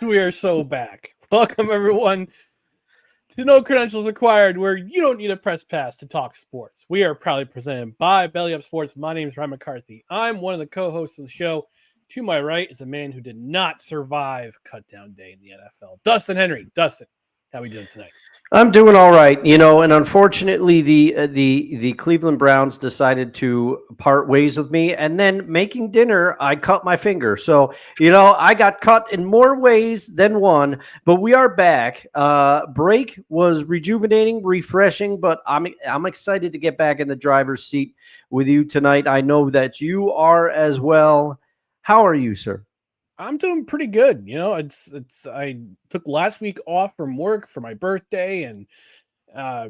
We are so back. Welcome, everyone, to No Credentials Required, where you don't need a press pass to talk sports. We are proudly presented by Belly Up Sports. My name is Ryan McCarthy. I'm one of the co-hosts of the show. To my right is a man who did not survive cutdown day in the NFL, Dustin Henry. Dustin, how are we doing tonight? I'm doing all right, and unfortunately, the Cleveland Browns decided to part ways with me, and then making dinner, I cut my finger. So, I got cut in more ways than one. But we are back. Break was rejuvenating, refreshing, but I'm excited to get back in the driver's seat with you tonight. I know that you are as well. How are you, sir? I'm doing pretty good. It's I took last week off from work for my birthday and uh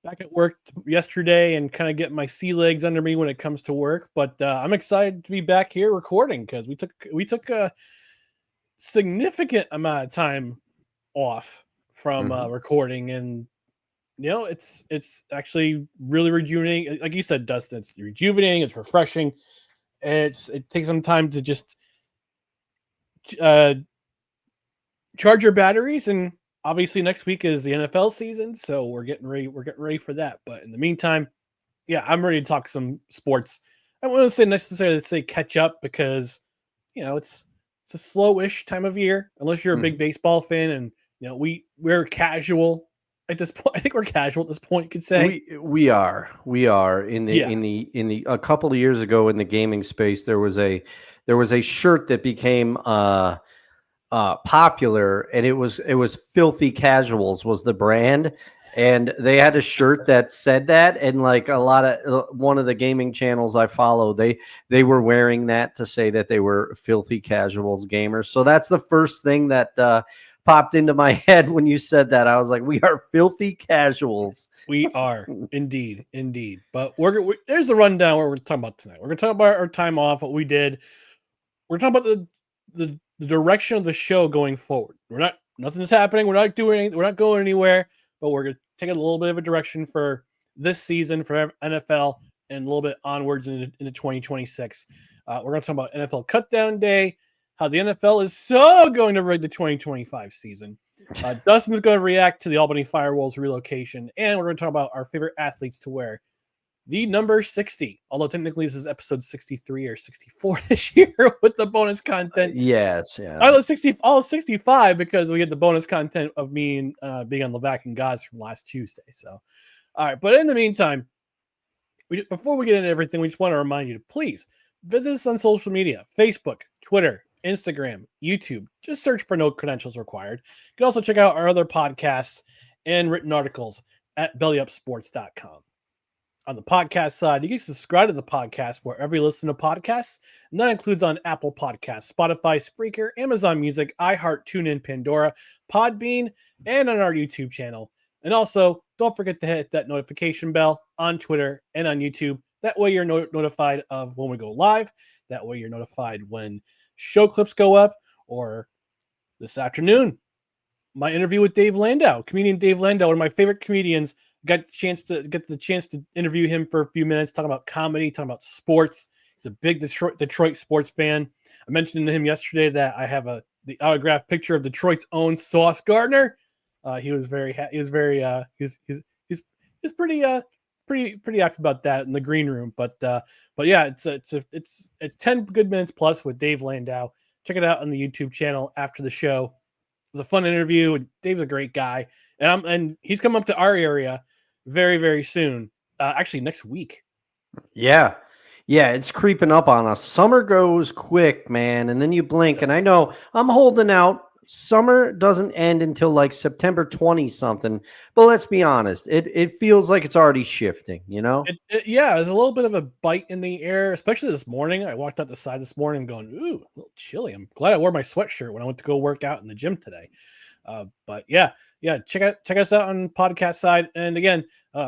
back at work yesterday and kind of get my sea legs under me when it comes to work. But I'm excited to be back here recording because we took a significant amount of time off from recording, and it's actually really rejuvenating. Like you said, Dustin, it's rejuvenating, it's refreshing. It takes some time to just uh charge your batteries, and obviously next week is the NFL season, so we're getting ready for that. But in the meantime, yeah, I'm ready to talk some sports. I wouldn't say necessarily say catch up because it's a slowish time of year unless you're a big baseball fan, and we're casual at this point. I think we're casual at this point, you could say. We are in the Yeah. a couple of years ago in the gaming space. There was a shirt that became popular, and it was Filthy Casuals was the brand, and they had a shirt that said that, and like a lot of one of the gaming channels I follow, they were wearing that to say that they were Filthy Casuals gamers. So that's the first thing that popped into my head when you said that. I was like, we are Filthy Casuals. We are indeed. But there's a rundown what we're talking about tonight. We're gonna talk about our time off, what we did. We're talking about the direction of the show going forward. Nothing's happening. We're not going anywhere. But we're gonna take a little bit of a direction for this season for NFL and a little bit onwards into 2026. We're gonna talk about NFL Cutdown Day, how the NFL is so going to rig the 2025 season. Dustin's going to react to the Albany Firewolves relocation, and we're going to talk about our favorite athletes to wear the number 60. Although technically this is episode 63 or 64 this year with the bonus content. Yes, yeah. I love 65 because we get the bonus content of me being on Levac and Gaz from last Tuesday. So, all right. But in the meantime, before we get into everything, we just want to remind you to please visit us on social media: Facebook, Twitter, Instagram, YouTube. Just search for No Credentials Required. You can also check out our other podcasts and written articles at bellyupsports.com. On the podcast side, you can subscribe to the podcast wherever you listen to podcasts, and that includes on Apple Podcasts, Spotify, Spreaker, Amazon Music, iHeart, TuneIn, Pandora, Podbean, and on our YouTube channel. And also, don't forget to hit that notification bell on Twitter and on YouTube. That way you're notified of when we go live. That way you're notified when show clips go up. Or this afternoon, my interview with Dave Landau, comedian Dave Landau, one of my favorite comedians. Got the chance to interview him for a few minutes, talking about comedy, talking about sports. He's a big Detroit sports fan. I mentioned to him yesterday that I have the autographed picture of Detroit's own Sauce Gardner. He was pretty happy about that in the green room. But yeah, it's 10 good minutes plus with Dave Landau. Check it out on the YouTube channel after the show. It was a fun interview. Dave's a great guy, and he's come up to our area very, very soon. Actually, next week. Yeah. Yeah, it's creeping up on us. Summer goes quick, man, and then you blink. And I know I'm holding out. Summer doesn't end until like September 20 something. But let's be honest, it feels like it's already shifting, Yeah, there's a little bit of a bite in the air, especially this morning. I walked out the side this morning going, ooh, a little chilly. I'm glad I wore my sweatshirt when I went to go work out in the gym today. But yeah, check us out on podcast side. And again,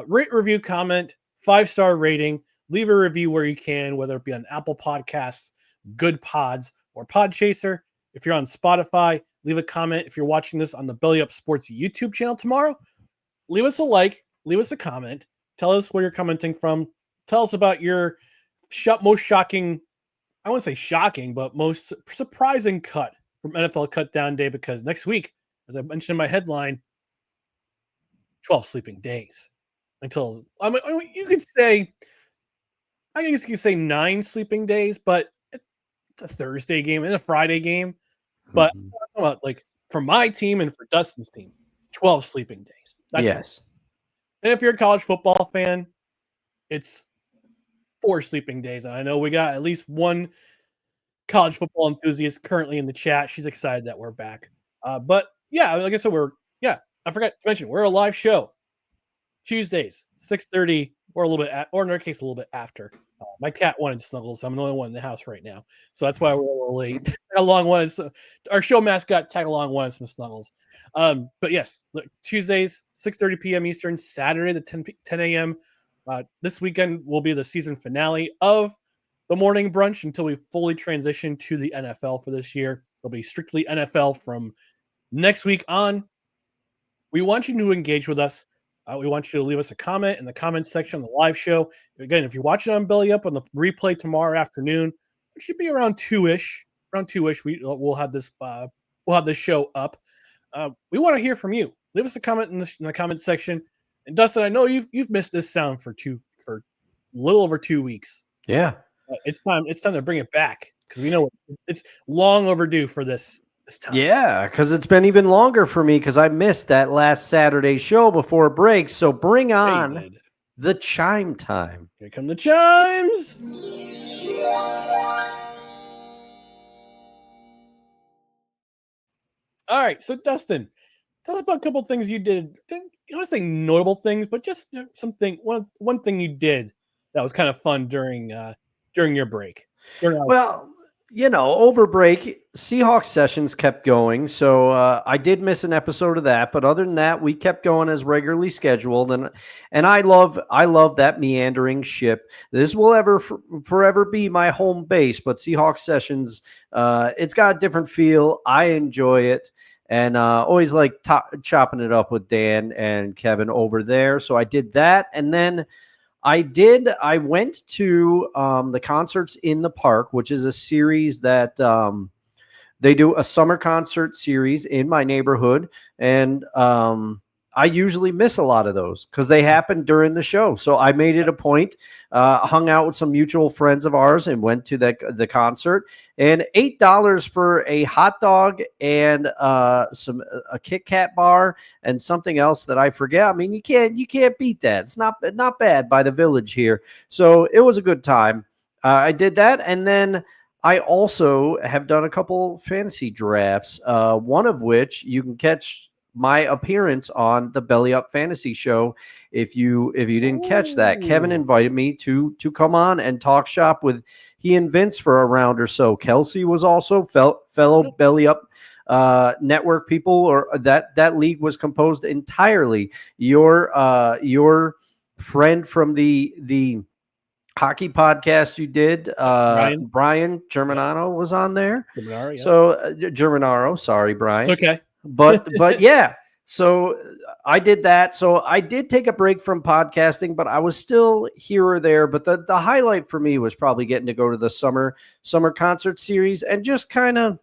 rate, review, comment, 5-star rating, leave a review where you can, whether it be on Apple Podcasts, Good Pods, or Podchaser. If you're on Spotify, leave a comment. If you're watching this on the Belly Up Sports YouTube channel tomorrow, leave us a like, leave us a comment, tell us where you're commenting from, tell us about your most shocking, I wouldn't say shocking, but most surprising cut from NFL Cut Down Day because next week, as I mentioned in my headline, 12 sleeping days until you could say, I guess you could say 9 sleeping days, but it's a Thursday game and a Friday game. But Mhm. I'm talking about like for my team and for Dustin's team, 12 sleeping days. That's Yes. and if you're a college football fan, it's 4 sleeping days. And I know we got at least one college football enthusiast currently in the chat. She's excited that we're back. But yeah, like I said, I forgot to mention we're a live show Tuesdays, 6:30, or a little bit, or in our case, a little bit after. My cat wanted snuggles. I'm the only one in the house right now, so that's why we're a little late. Tagalong wanted our show mascot Tagalong wanted some snuggles. But yes, look, Tuesdays, 6:30 p.m. Eastern, Saturday, the 10 a.m. This weekend will be the season finale of the morning brunch until we fully transition to the NFL for this year. It'll be strictly NFL from next week on. We want you to engage with us. We want you to leave us a comment in the comments section of the live show. Again, if you're watching on Belly Up on the replay tomorrow afternoon, it should be around 2-ish. Around 2-ish, we'll have this show up. We want to hear from you. Leave us a comment in the comment section. And Dustin, I know you've missed this sound for a little over 2 weeks. Yeah. It's time to bring it back because we know it's long overdue for this time. Yeah, because it's been even longer for me because I missed that last Saturday show before break. So bring on the chime time. Here come the chimes. All right, so Dustin, tell us about a couple things you did. I don't want to say notable things, but just one thing you did that was kind of fun during your break. Well, over break, Seahawks sessions kept going. So I did miss an episode of that. But other than that, we kept going as regularly scheduled. And I love that meandering ship. This will forever be my home base. But Seahawks sessions, it's got a different feel. I enjoy it. And always like chopping it up with Dan and Kevin over there. So I did that. And then I went to the Concerts in the Park, which is a series that they do a summer concert series in my neighborhood. And I usually miss a lot of those because they happen during the show. So I made it a point, hung out with some mutual friends of ours and went to the concert. And $8 for a hot dog and a Kit Kat bar and something else that I forget. I mean, you can't beat that. It's not bad by the Village here. So it was a good time. I did that, and then I also have done a couple fantasy drafts. One of which you can catch my appearance on the Belly Up Fantasy Show. If you didn't catch that, Kevin invited me to come on and talk shop with he and Vince for a round or so. Kelce was also fellow Belly Up network people, or that league was composed entirely. Your friend from the hockey podcast you did, Brian Germanano was on there. Germanaro, yeah. So Germanaro, sorry, Brian. It's okay. But yeah, so I did that. So I did take a break from podcasting, but I was still here or there. But the highlight for me was probably getting to go to the summer concert series and just kind of,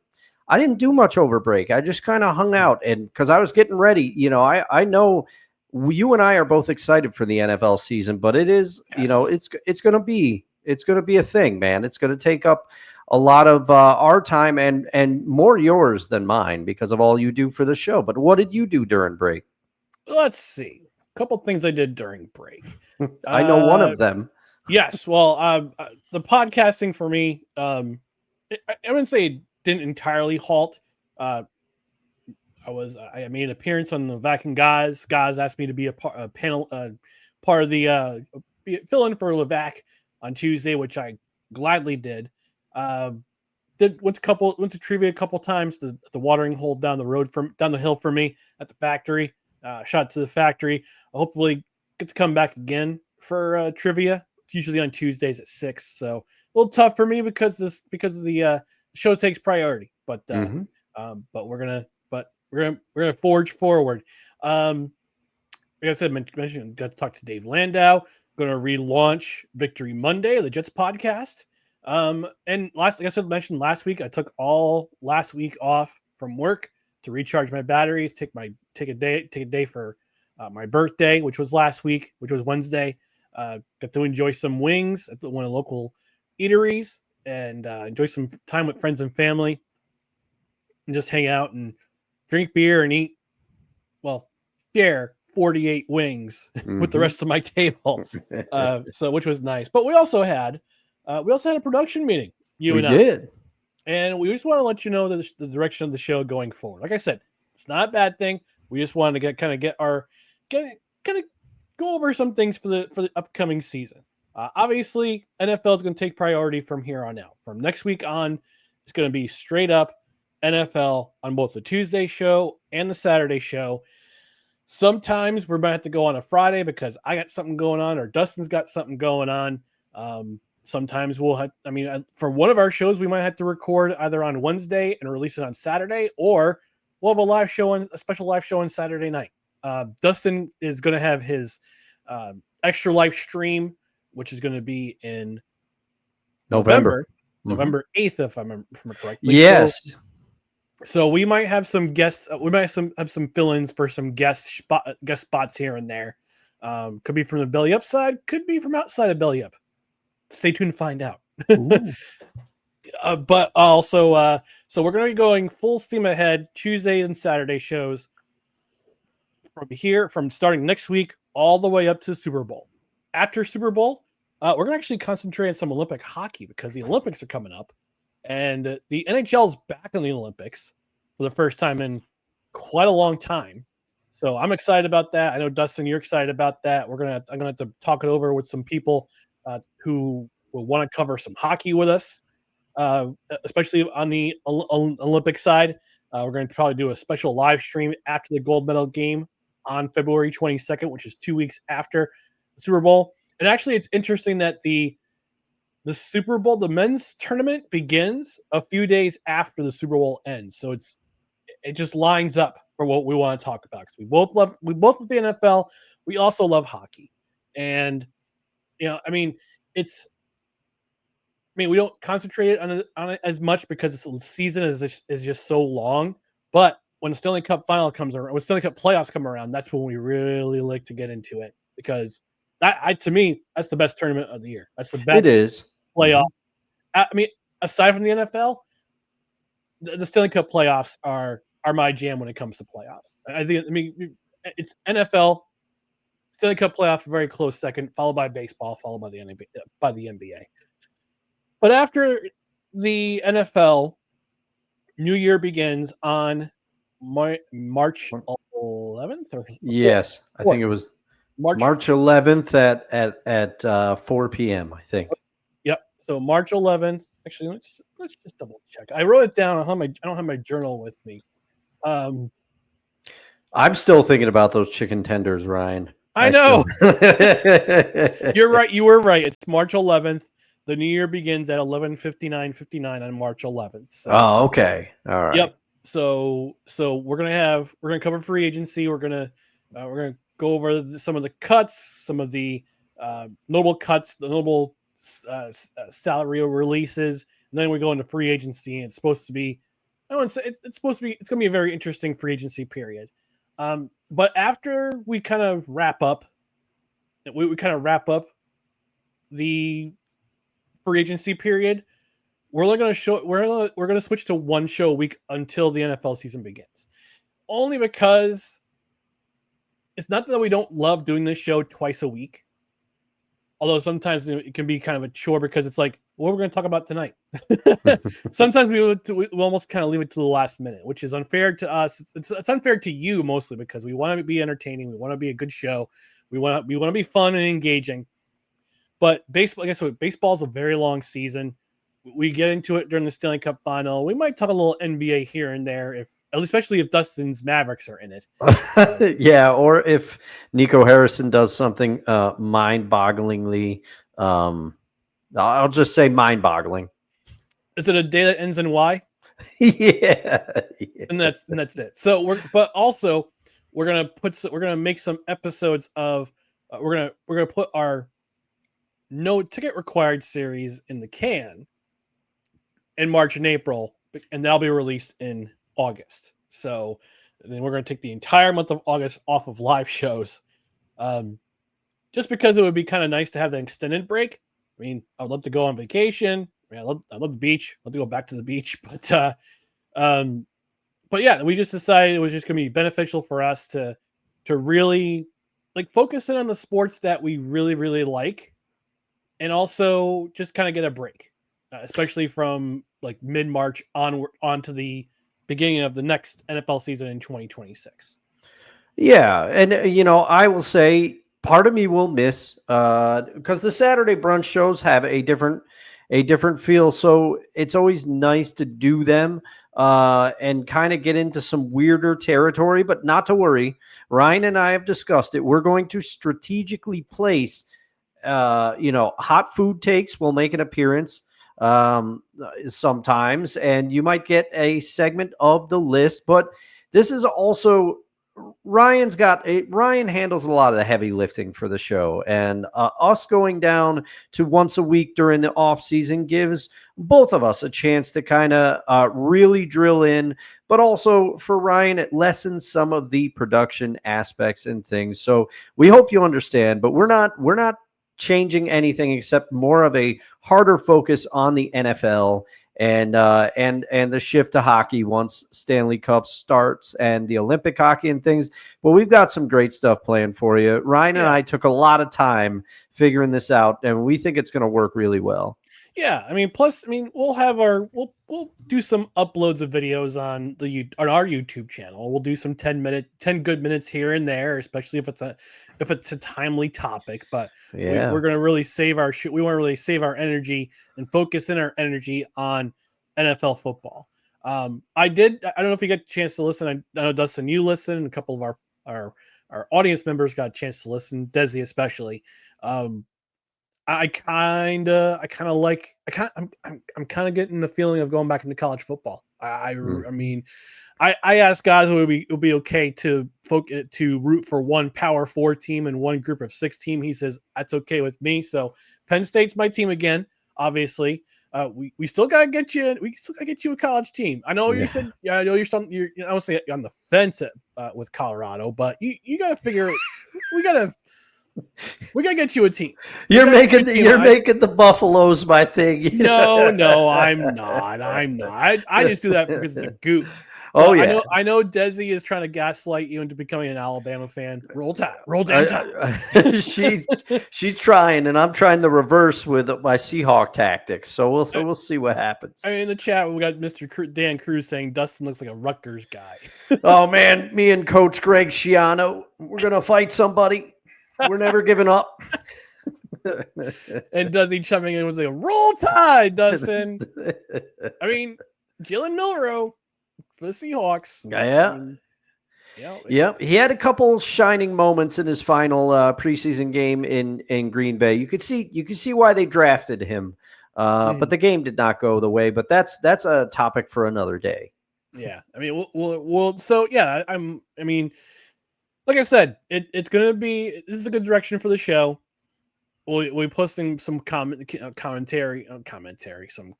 I didn't do much over break. I just kind of hung out, and because I was getting ready, I know you and I are both excited for the NFL season, but it is, Yes. it's going to be a thing, man. It's going to take up a lot of our time and more yours than mine because of all you do for the show. But what did you do during break? Let's see. A couple things I did during break. I know one of them. Yes. Well, the podcasting for me, I wouldn't say it didn't entirely halt. I made an appearance on the Vac and Guys. Guys asked me to be a part of the fill in for Levac on Tuesday, which I gladly did. Went to trivia a couple times. The watering hole down the hill for me at the factory. Shot to the factory. I'll hopefully get to come back again for trivia. It's usually on Tuesdays at 6, so a little tough for me because of the show takes priority. But we're gonna forge forward. Like I said, mentioned got to talk to Dave Landau. Going to relaunch Victory Monday, the Jets podcast. And like I said, mentioned last week, I took all last week off from work to recharge my batteries. Take a day for my birthday, which was last week, which was Wednesday. Got to enjoy some wings at one of the local eateries and enjoy some time with friends and family, and just hang out and drink beer and eat. Well, share 48 wings with the rest of my table. So which was nice. But we also had a production meeting. You We and I. did. And we just want to let you know the direction of the show going forward. Like I said, it's not a bad thing. We just wanted to get go over some things for the upcoming season. Obviously, NFL is going to take priority from here on out. From next week on, it's going to be straight up NFL on both the Tuesday show and the Saturday show. Sometimes we're going to have to go on a Friday because I got something going on or Dustin's got something going on. Sometimes we'll have, for one of our shows, we might have to record either on Wednesday and release it on Saturday, or we'll have a special live show on Saturday night. Dustin is going to have his extra live stream, which is going to be in November 8th, if I remember correctly. Yes. So we might have some guests. We might have some fill-ins for some guest spots here and there. Could be from the Belly Up side. Could be from outside of Belly Up. Stay tuned to find out. But also, so we're going to be going full steam ahead Tuesday and Saturday shows from starting next week all the way up to Super Bowl. After Super Bowl, we're going to actually concentrate on some Olympic hockey because the Olympics are coming up, and the NHL is back in the Olympics for the first time in quite a long time. So I'm excited about that. I know Dustin, you're excited about that. I'm gonna have to talk it over with some people who will want to cover some hockey with us, especially on the Olympic side. We're going to probably do a special live stream after the gold medal game on February 22nd, which is 2 weeks after the Super Bowl. And actually, it's interesting that the Super Bowl, the men's tournament, begins a few days after the Super Bowl ends. So it just lines up for what we want to talk about. Because we both love the NFL. We also love hockey, and we don't concentrate on it as much because the season is just so long. But when the Stanley Cup final comes around, when Stanley Cup playoffs come around, that's when we really like to get into it, because to me, that's the best tournament of the year. That's the best. It is playoff. Aside from the NFL, the Stanley Cup playoffs are my jam when it comes to playoffs. It's NFL, Stanley Cup playoff, very close second, followed by baseball, followed by the NBA. But after the NFL, New Year begins on March 11th, or yes, I think it was March 11th at 4 p.m. I think. Yep. So March 11th. Actually, let's just double check. I wrote it down. I don't have my journal with me. I'm still thinking about those chicken tenders, Ryan. I know. You're right. You were right. It's March 11th. The new year begins at 11:59 on March 11th. So, okay. All right. Yep. So we're gonna cover free agency. We're gonna go over some of the cuts, some of the notable cuts, the notable salary releases, and then we go into free agency. And it's supposed to be, it's going to be a very interesting free agency period. But after we kind of wrap up, the free agency period, we're going to switch to one show a week until the NFL season begins. Only because it's not that we don't love doing this show twice a week. Although sometimes it can be kind of a chore because it's like, what we're going to talk about tonight. Sometimes we almost kind of leave it to the last minute, which is unfair to us. It's unfair to you mostly because we want to be entertaining. We want to be a good show. We want to be fun and engaging. But baseball, baseball is a very long season. We get into it during the Stanley Cup final. We might talk a little NBA here and there, especially if Dustin's Mavericks are in it. Yeah, or if Nico Harrison does something mind-bogglingly, I'll just say mind-boggling. Is it a day that ends in Y? Yeah. And that's it. So we're gonna make some episodes of we're gonna put our no ticket required series in the can, in March and April, and that'll be released in August. So then we're going to take the entire month of August off of live shows, just because it would be kind of nice to have an extended break. I mean, I'd love to go on vacation. I love the beach. I'd love to go back to the beach, but yeah, we just decided it was just going to be beneficial for us to really like focus in on the sports that we really really like, and also just kind of get a break, especially from like mid March on to the beginning of the next NFL season in 2026. Yeah, and I will say part of me will miss because the Saturday brunch shows have a different feel. So it's always nice to do them and kind of get into some weirder territory. But not to worry, Ryan and I have discussed it. We're going to strategically place, hot food takes will make an appearance sometimes, and you might get a segment of the list. But this is also Ryan handles a lot of the heavy lifting for the show, and us going down to once a week during the off season gives both of us a chance to kind of really drill in, but also for Ryan, it lessens some of the production aspects and things. So we hope you understand, but we're not changing anything except more of a harder focus on the NFL and the shift to hockey once Stanley Cup starts and the Olympic hockey and things. But we've got some great stuff planned for you. Ryan and I took a lot of time figuring this out, and we think it's going to work really well. Yeah, I mean, plus, I mean, we'll do some uploads of videos on our YouTube channel. We'll do some 10 good minutes here and there, especially if it's a timely topic. But Yeah, we're gonna really save our we want to really save our energy and focus in our energy on NFL football. I don't know if you got a chance to listen. I know Dustin, you listen, and a couple of our audience members got a chance to listen, Desi especially. I'm kind of getting the feeling of going back into college football. I mean, I asked guys would it be okay to root for one Power 4 team and one Group of 6 team. He says that's okay with me. So Penn State's my team again. Obviously, we still gotta get you. We still gotta get you a college team. I know you said I know you're I would say on the fence with Colorado, but you gotta figure we gotta get you a team. You're making the Buffaloes my thing. No, I'm not. I just do that because it's a goof. Oh, yeah. I know Desi is trying to gaslight you into becoming an Alabama fan. Roll Tide. She's trying, and I'm trying the reverse with my Seahawk tactics. So we'll see what happens. I mean, in the chat, we got Mr. Dan Cruz saying Dustin looks like a Rutgers guy. Oh, man, me and Coach Greg Schiano, we're gonna fight somebody. We're never giving up. And Dusty chumming in was like, roll Tide, Dustin. I mean, Jalen Milroe for the Seahawks. Yeah. He had a couple shining moments in his final preseason game in Green Bay. You could see why they drafted him, but the game did not go the way. But that's a topic for another day. Yeah, I mean, we'll so yeah. I mean, like I said, it's gonna be this is a good direction for the show. We'll be posting some commentary, some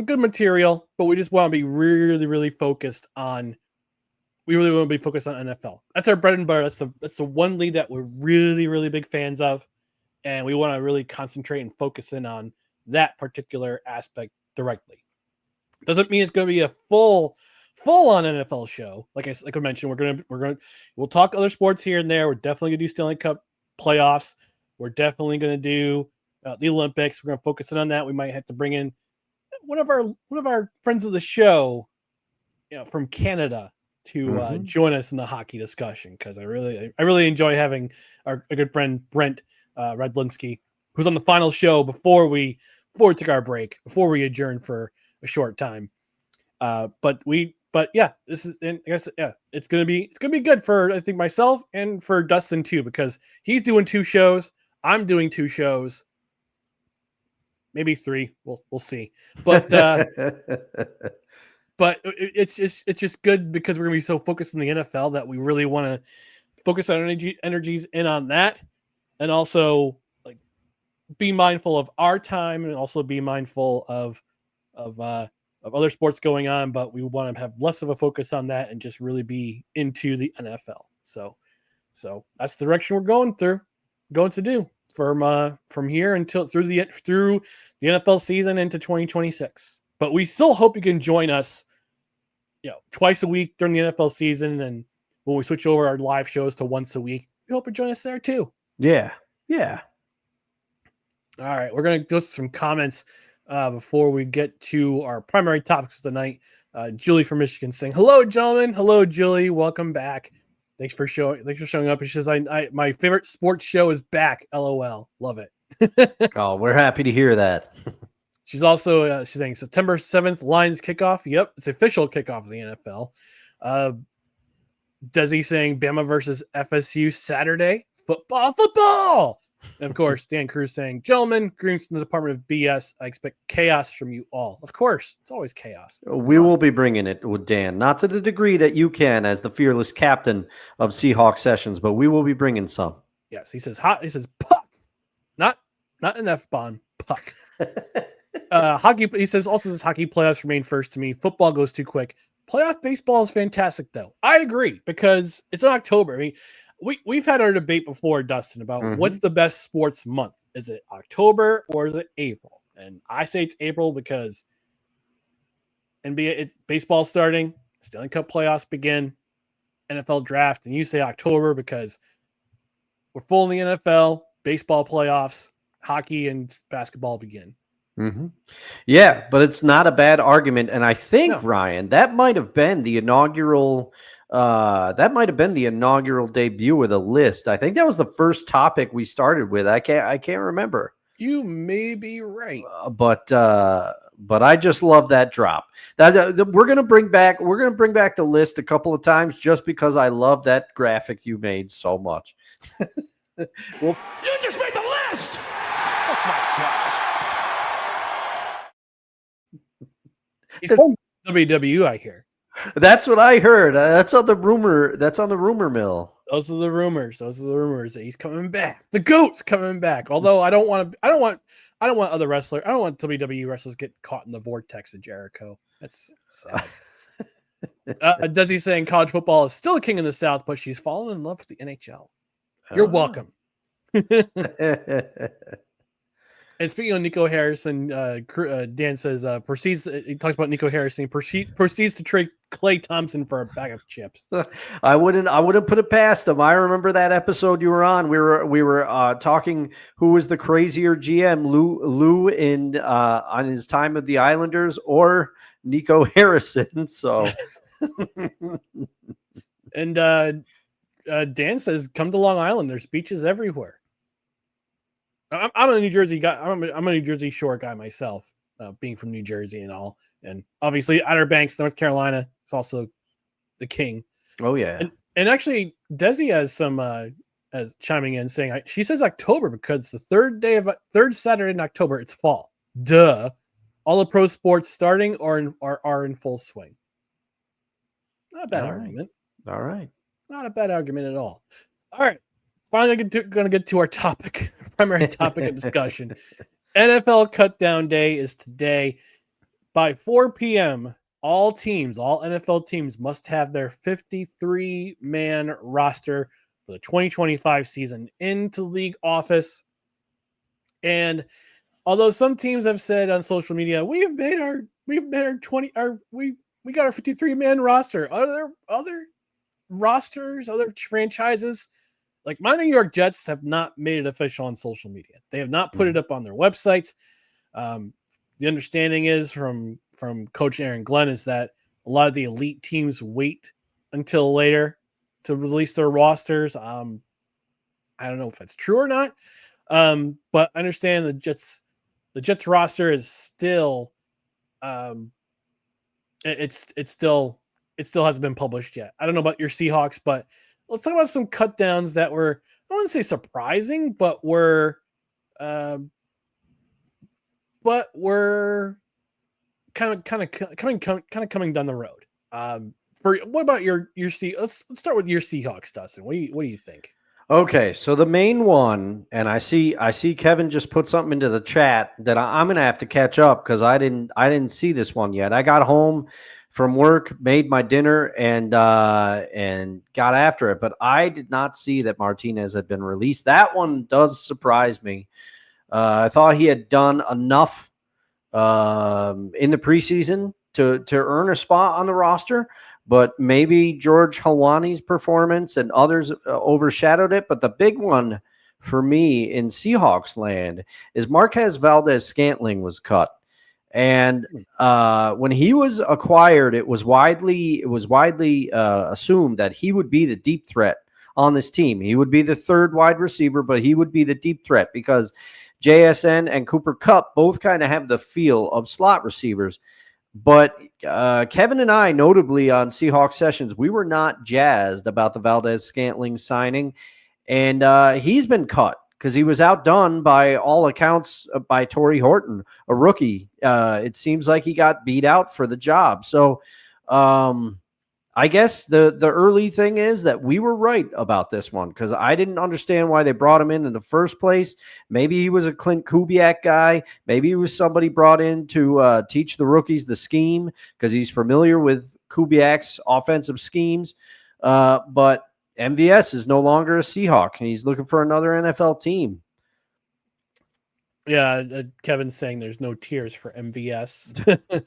good material, but we just want to be really, really focused on. We really want to be focused on NFL. That's our bread and butter. That's the one league that we're really, really big fans of, and we want to really concentrate and focus in on that particular aspect directly. Doesn't mean it's going to be a full on NFL show. Like I mentioned, we'll talk other sports here and there. We're definitely gonna do Stanley Cup playoffs. We're definitely gonna do the Olympics. We're gonna focus in on that. We might have to bring in one of our friends of the show, from Canada to join us in the hockey discussion, because I really enjoy having a good friend Brent Redlinski, who's on the final show before we took our break, before we adjourned for a short time. But yeah, this is, and I guess, yeah, it's gonna be good for, I think, myself and for Dustin too, because he's doing 2 shows, I'm doing 2 shows, maybe 3. We'll see. But but it's just good because we're gonna be so focused on the NFL that we really want to focus our energies in on that, and also like be mindful of our time and also be mindful of other sports going on, but we want to have less of a focus on that and just really be into the NFL. So that's the direction we're going to do from here until through the NFL season into 2026. But we still hope you can join us, twice a week during the NFL season, and when we switch over our live shows to once a week, we hope you join us there too. Yeah. All right, we're going to go through some comments before we get to our primary topics of the night. Julie from Michigan saying, "Hello, gentlemen. Hello, Julie. Welcome back. Thanks for showing up." She says, my favorite sports show is back. LOL. Love it." Oh, we're happy to hear that. She's also she's saying September 7th Lions kickoff. Yep, it's official kickoff of the NFL. Desi saying Bama versus FSU Saturday. Football. And of course, Dan Cruz saying, "Gentlemen, greetings from the Department of BS. I expect chaos from you all." Of course, it's always chaos. We will be bringing it with Dan, not to the degree that you can as the fearless captain of Seahawk Sessions, but we will be bringing some. Yes, he says hot. He says puck, not an F-bomb, puck. Hockey. He says hockey playoffs remain first to me. Football goes too quick. Playoff baseball is fantastic, though. I agree because it's in October. I mean, we've had our debate before, Dustin, about what's the best sports month. Is it October or is it April? And I say it's April because baseball's starting, Stanley Cup playoffs begin, NFL draft, and you say October because we're full in the NFL, baseball playoffs, hockey and basketball begin. Mm-hmm. Yeah, but it's not a bad argument, and I think Ryan, that might have been the inaugural. That might have been the inaugural debut of the list. I think that was the first topic we started with. I can't remember. You may be right, but I just love that drop. We're gonna bring back the list a couple of times just because I love that graphic you made so much. Well, you just made the list. Oh my gosh. He's from WWE, I hear. That's what I heard. That's on the rumor mill. Those are the rumors that he's coming back. The GOAT's coming back. Although I don't want other wrestlers. I don't want WWE wrestlers get caught in the vortex of Jericho. That's sad. Desi saying college football is still a king in the South, but she's fallen in love with the NHL. You're welcome. And speaking of Nico Harrison, Dan says he talks about Nico Harrison proceeds to trade Klay Thompson for a bag of chips. I wouldn't put it past him. I remember that episode you were on. We were talking who was the crazier GM, Lou in on his time with the Islanders or Nico Harrison. So and Dan says come to Long Island. There's beaches everywhere. I'm a New Jersey guy. I'm a New Jersey Shore guy myself, being from New Jersey and all. And obviously, Outer Banks, North Carolina, is also the king. Oh yeah. And actually, Desi has some as chiming in saying she says October because the third Saturday in October it's fall. Duh. All the pro sports starting are in full swing. Not a bad argument. All right. Not a bad argument at all. All right. Finally, going to get to our topic, primary topic of discussion. NFL Cutdown Day is today. By 4 p.m., all NFL teams must have their 53-man roster for the 2025 season into league office. And although some teams have said on social media, we got our 53-man roster. Other rosters, other franchises, like my New York Jets have not made it official on social media. They have not put it up on their websites. The understanding is from Coach Aaron Glenn is that a lot of the elite teams wait until later to release their rosters. I don't know if that's true or not. But I understand the Jets roster is still it still hasn't been published yet. I don't know about your Seahawks, but let's talk about some cut downs that were, I wouldn't say surprising, but were kind of coming down the road. What about your let's start with your Seahawks, Dustin. What do you think? Okay, so the main one, and I see Kevin just put something into the chat that I'm gonna have to catch up because I didn't see this one yet. I got home from work, made my dinner, and got after it, but I did not see that Martinez had been released. That one does surprise me. I thought he had done enough in the preseason to earn a spot on the roster, but maybe George Helwani's performance and others overshadowed it. But the big one for me in Seahawks land is Marquez Valdez-Scantling was cut. And when he was acquired, it was widely assumed that he would be the deep threat on this team. He would be the third wide receiver, but he would be the deep threat because JSN and Cooper Kupp both kind of have the feel of slot receivers. But Kevin and I, notably on Seahawks Sessions, we were not jazzed about the Valdez-Scantling signing. And he's been cut because he was outdone by all accounts by Torrey Horton, a rookie. It seems like he got beat out for the job. So I guess the early thing is that we were right about this one because I didn't understand why they brought him in the first place. Maybe he was a Clint Kubiak guy. Maybe he was somebody brought in to teach the rookies the scheme because he's familiar with Kubiak's offensive schemes. But MVS is no longer a Seahawk, and he's looking for another NFL team. Yeah, Kevin's saying there's no tears for MVS.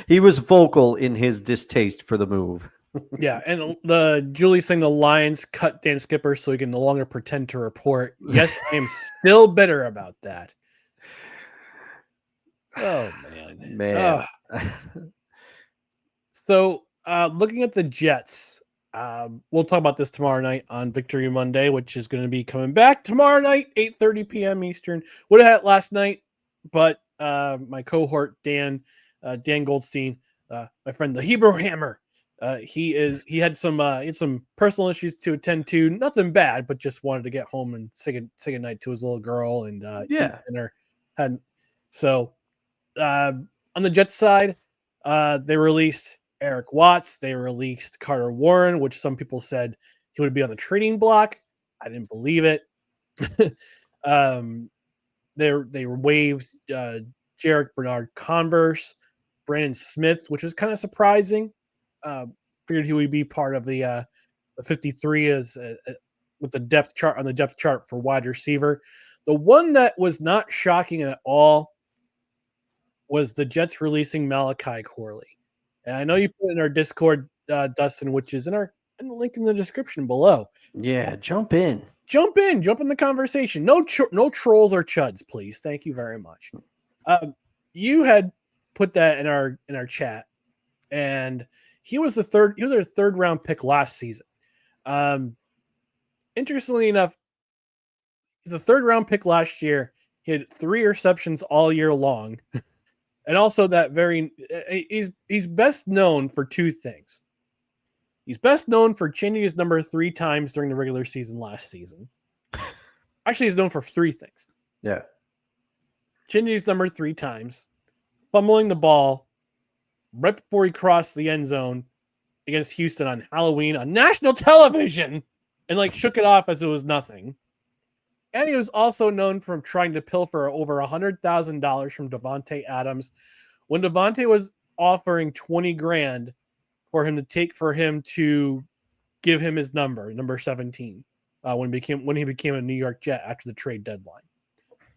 He was vocal in his distaste for the move. Yeah, and the Julie's saying the Lions cut Dan Skipper so he can no longer pretend to report. Yes, I am still bitter about that. Oh man. So looking at the Jets, we'll talk about this tomorrow night on Victory Monday, which is going to be coming back tomorrow night, 8:30 p.m. Eastern. Would have had it last night, but my cohort Dan Goldstein, my friend the Hebrew Hammer, he had some personal issues to attend to. Nothing bad, but just wanted to get home and say goodnight to his little girl and eat dinner. So on the Jets side, they released Eric Watts. They released Carter Warren, which some people said he would be on the trading block. I didn't believe it. They waived Jarek Bernard-Converse, Brandon Smith, which is kind of surprising. Figured he would be part of the 53 as with the depth chart for wide receiver. The one that was not shocking at all was the Jets releasing Malachi Corley. And I know you put it in our Discord, Dustin, which is in the link in the description below. Yeah, jump in the conversation. No trolls or chuds, please. Thank you very much. You had put that in our chat, and he was their third round pick last season. Interestingly enough, the third round pick last year. He had 3 receptions all year long. And also he's best known for 2 things. He's best known for changing his number 3 times during the regular season last season. Actually, he's known for 3 things. Yeah. Changing his number 3 times, fumbling the ball right before he crossed the end zone against Houston on Halloween on national television and shook it off as it was nothing. And he was also known for trying to pilfer over $100,000 from Devontae Adams when Devontae was offering $20,000 for him to give him his number 17, when he became a New York Jet after the trade deadline.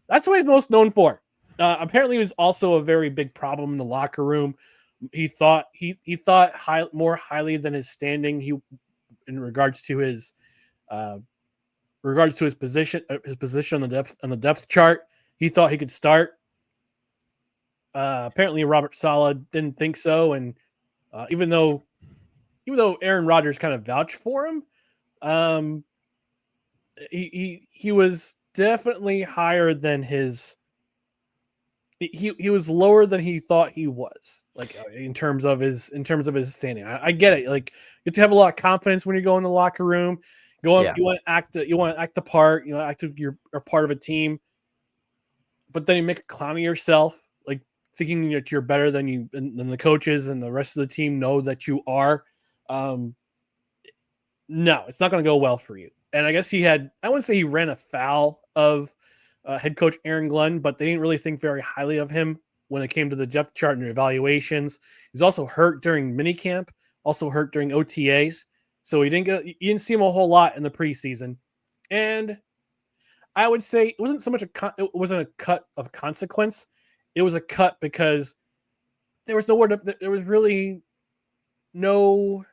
That's what he's most known for. Apparently, he was also a very big problem in the locker room. He thought more highly than his standing. In regards to his position on the depth chart, he thought he could start. Apparently, Robert Saleh didn't think so, and even though Aaron Rodgers kind of vouched for him, he was definitely higher than his. He was lower than he thought he was, in terms of his standing. I get it. You have to have a lot of confidence when you go in the locker room. You want to act the part. You're a part of a team, but then you make a clown of yourself, thinking that you're better than the coaches and the rest of the team know that you are. No, it's not going to go well for you. And I guess I wouldn't say he ran afoul of head coach Aaron Glenn, but they didn't really think very highly of him when it came to the depth chart and evaluations. He's also hurt during minicamp, also hurt during OTAs. So you didn't see him a whole lot in the preseason. And I would say it wasn't so much it wasn't a cut of consequence. It was a cut because there was really nowhere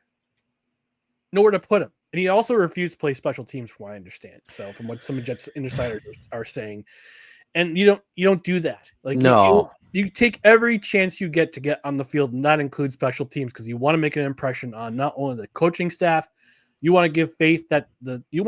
to put him. And he also refused to play special teams, from what I understand. So from what some Jets insiders are saying, and you don't do that. Like No. you take every chance you get to get on the field, and that includes special teams, because you want to make an impression on not only the coaching staff, you want to give faith that you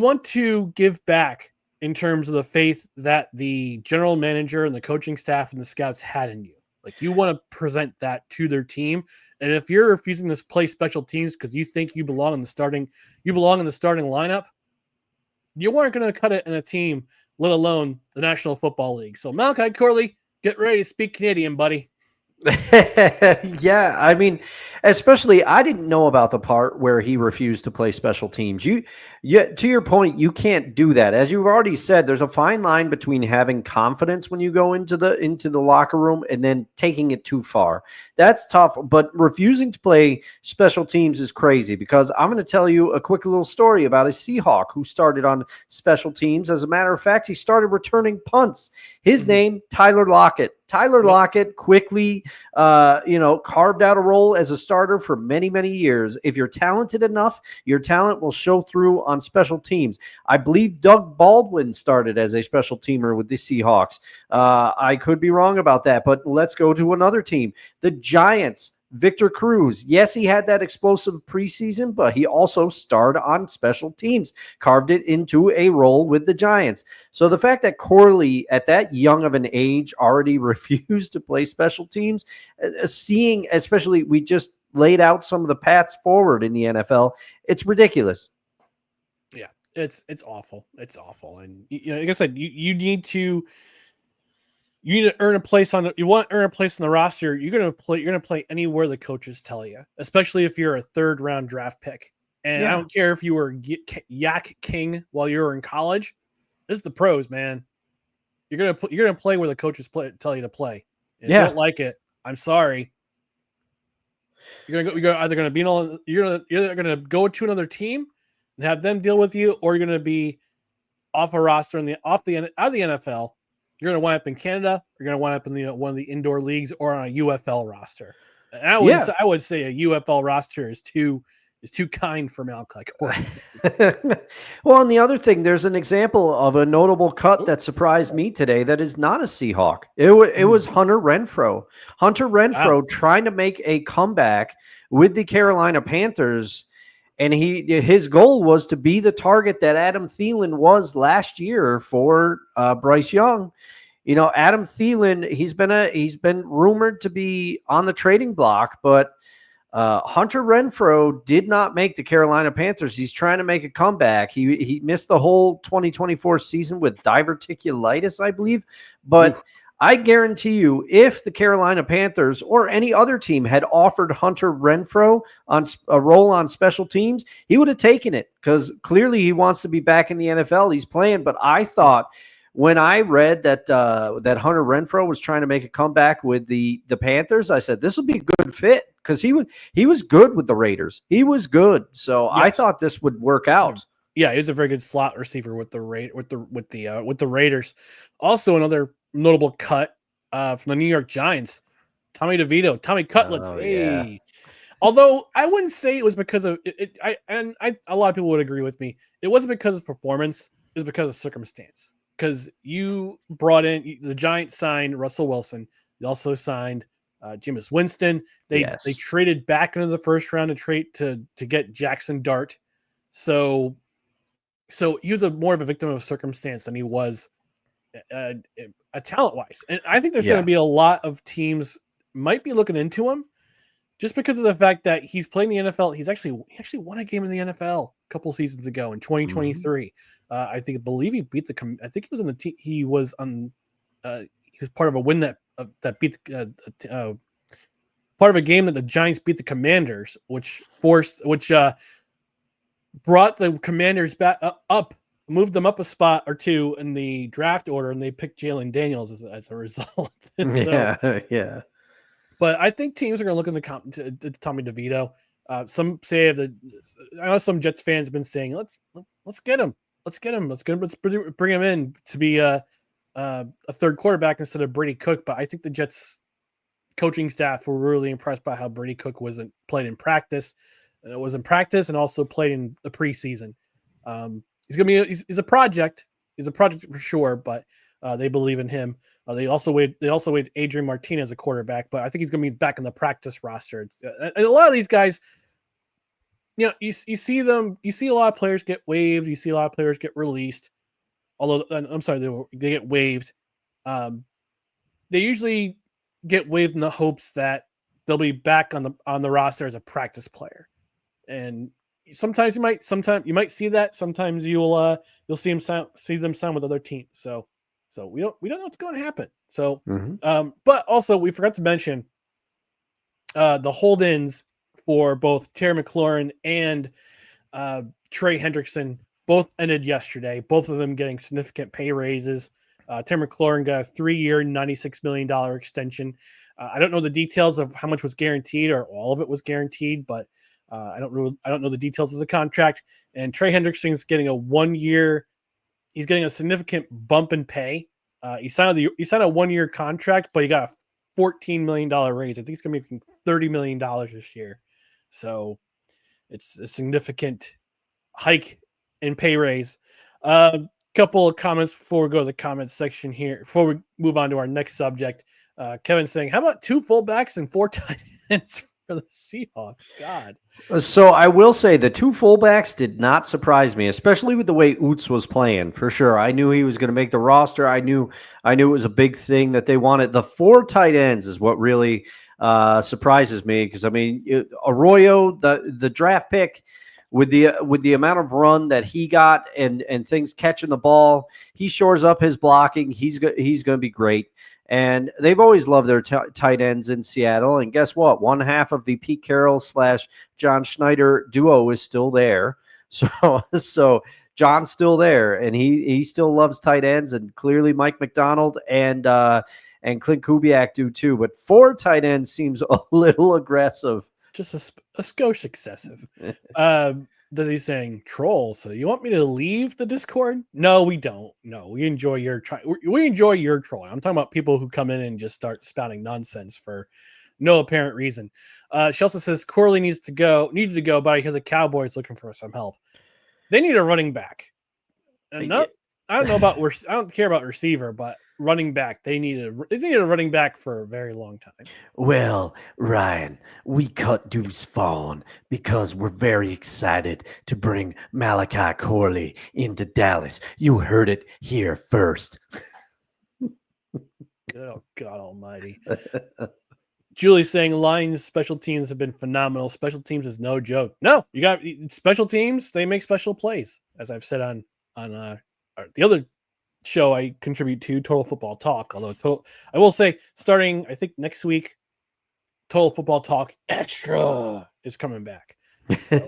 want to give back in terms of the faith that the general manager and the coaching staff and the scouts had in you. Like, you want to present that to their team. And if you're refusing to play special teams because you think you belong in the starting lineup, you aren't going to cut it in a team, let alone the National Football League. So Malachi Corley, get ready to speak Canadian, buddy. Yeah, I mean, especially I didn't know about the part where he refused to play special teams. To your point, you can't do that. As you've already said, there's a fine line between having confidence when you go into the locker room and then taking it too far. That's tough, but refusing to play special teams is crazy, because I'm going to tell you a quick little story about a Seahawk who started on special teams. As a matter of fact, he started returning punts. His name, Tyler Lockett. Tyler Lockett quickly, carved out a role as a starter for many, many years. If you're talented enough, your talent will show through on special teams. I believe Doug Baldwin started as a special teamer with the Seahawks. I could be wrong about that, but let's go to another team. The Giants. Victor Cruz. Yes, he had that explosive preseason, but he also starred on special teams, carved it into a role with the Giants. So the fact that Corley, at that young of an age, already refused to play special teams, seeing, especially, we just laid out some of the paths forward in the NFL, it's ridiculous. Yeah, it's awful. It's awful. And like I said, you need to earn a place you want to earn a place on the roster. You're going to play anywhere the coaches tell you, especially if you're a 3rd round draft pick. And I don't care if you were Yak King while you were in college. This is the pros, man. You're going to play where the coaches tell you to play. And if you don't like it, I'm sorry. You're either going to go to another team and have them deal with you, or you're going to be off a roster out of the NFL. You're going to wind up in Canada. You're going to wind up in one of the indoor leagues or on a UFL roster. And I would say a UFL roster is too kind for Malachi Corley. Well, and the other thing, there's an example of a notable cut that surprised me today that is not a Seahawk. It was Hunter Renfrow. Hunter Renfrow trying to make a comeback with the Carolina Panthers. And his goal was to be the target that Adam Thielen was last year for Bryce Young. Adam Thielen, he's been rumored to be on the trading block, but Hunter Renfrow did not make the Carolina Panthers. He's trying to make a comeback. He missed the whole 2024 season with diverticulitis, I believe. But I guarantee you, if the Carolina Panthers or any other team had offered Hunter Renfrow on a role on special teams, he would have taken it, because clearly he wants to be back in the NFL. He's playing. But I thought, when I read that Hunter Renfrow was trying to make a comeback with the Panthers, I said, this will be a good fit, because he was good with the Raiders. He was good. So yes. I thought this would work out. Yeah, he was a very good slot receiver with the Raiders. Also, another notable cut from the New York Giants, Tommy DeVito, Tommy Cutlets. Yeah. Although I wouldn't say it was because of it. A lot of people would agree with me. It wasn't because of performance. It was because of circumstance. Because you brought in the Giants signed Russell Wilson. They also signed Jameis Winston. They traded back into the first round to get Jackson Dart. So he was more of a victim of circumstance than he was a talent-wise. And I think there's going to be a lot of teams might be looking into him just because of the fact that he's playing the NFL. He actually won a game in the NFL a couple seasons ago in 2023. I believe he beat I think he was on the team. He was part of a win that beat part of a game that the Giants beat the Commanders, which brought the Commanders back up, moved them up a spot or two in the draft order, and they picked Jalen Daniels as a result. Yeah. But I think teams are going to look into Tommy DeVito. Some say I know some Jets fans have been saying, let's get him. Let's bring him in to be a third quarterback instead of Brady Cook. But I think the Jets coaching staff were really impressed by how Brady Cook wasn't played in practice. And it was in practice and also played in the preseason. He's a project. He's a project for sure, but they believe in him. They also waived Adrian Martinez as a quarterback, but I think he's going to be back in the practice roster. And a lot of these guys, you see a lot of players get waived. You see a lot of players get released. Although, I'm sorry, they get waived. They usually get waived in the hopes that they'll be back on the roster as a practice player. And sometimes you might see that. Sometimes you'll see them sign with other teams. So we don't know what's going to happen. So, but also we forgot to mention the hold-ins for both Terry McLaurin and Trey Hendrickson both ended yesterday. Both of them getting significant pay raises. Terry McLaurin got a 3-year, $96 million extension. I don't know the details of how much was guaranteed or all of it was guaranteed, but I don't know the details of the contract. And Trey Hendrickson's getting a 1-year. He's getting a significant bump in pay. He signed a 1-year contract, but he got a $14 million raise. I think he's going to be making $30 million this year. So it's a significant hike in pay raise. Couple of comments before we go to the comments section here. Before we move on to our next subject, Kevin's saying, "How about 2 fullbacks and 4 tight ends for the Seahawks?" God. So I will say the 2 fullbacks did not surprise me, especially with the way Oots was playing. For sure, I knew he was going to make the roster. I knew it was a big thing that they wanted. The 4 tight ends is what really surprises me, because I mean, Arroyo, the draft pick, with the amount of run that he got and things catching the ball, he shores up his blocking. He's going to be great. And they've always loved their tight ends in Seattle. And guess what? One half of the Pete Carroll / John Schneider duo is still there. So John's still there, and he still loves tight ends. And clearly Mike McDonald and Clint Kubiak do too. But 4 tight ends seems a little aggressive. Just a skosh excessive. Does he saying troll? So you want me to leave the Discord? No, we don't. No, we enjoy your trolling. I'm talking about people who come in and just start spouting nonsense for no apparent reason. She also says Corley needed to go, but I hear the Cowboys looking for some help. They need a running back. And I don't care about receiver, but running back, they need a running back for a very long time. Well, Ryan, we cut Deuce Vaughn because we're very excited to bring Malachi Corley into Dallas. You heard it here first. Oh, God almighty. Julie's saying Lions special teams have been phenomenal. Special teams is no joke. No, you got special teams. They make special plays, as I've said on the other show I contribute to, Total Football Talk. Although I will say, starting I think next week, Total Football Talk Extra is coming back. So,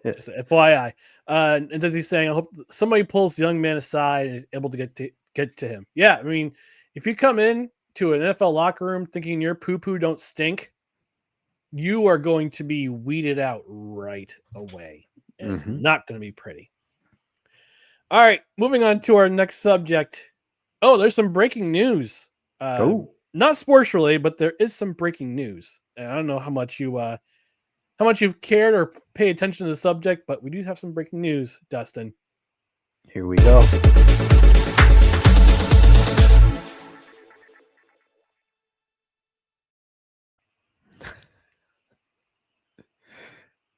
just FYI. And as he's saying, I hope somebody pulls the young man aside and is able to get to him. Yeah, I mean, if you come in to an NFL locker room thinking your poo-poo don't stink, you are going to be weeded out right away. And it's not going to be pretty. All right, moving on to our next subject. Oh, there's some breaking news. Not sports related, but there is some breaking news. And I don't know how much you've cared or pay attention to the subject, but we do have some breaking news, Dustin. Here we go.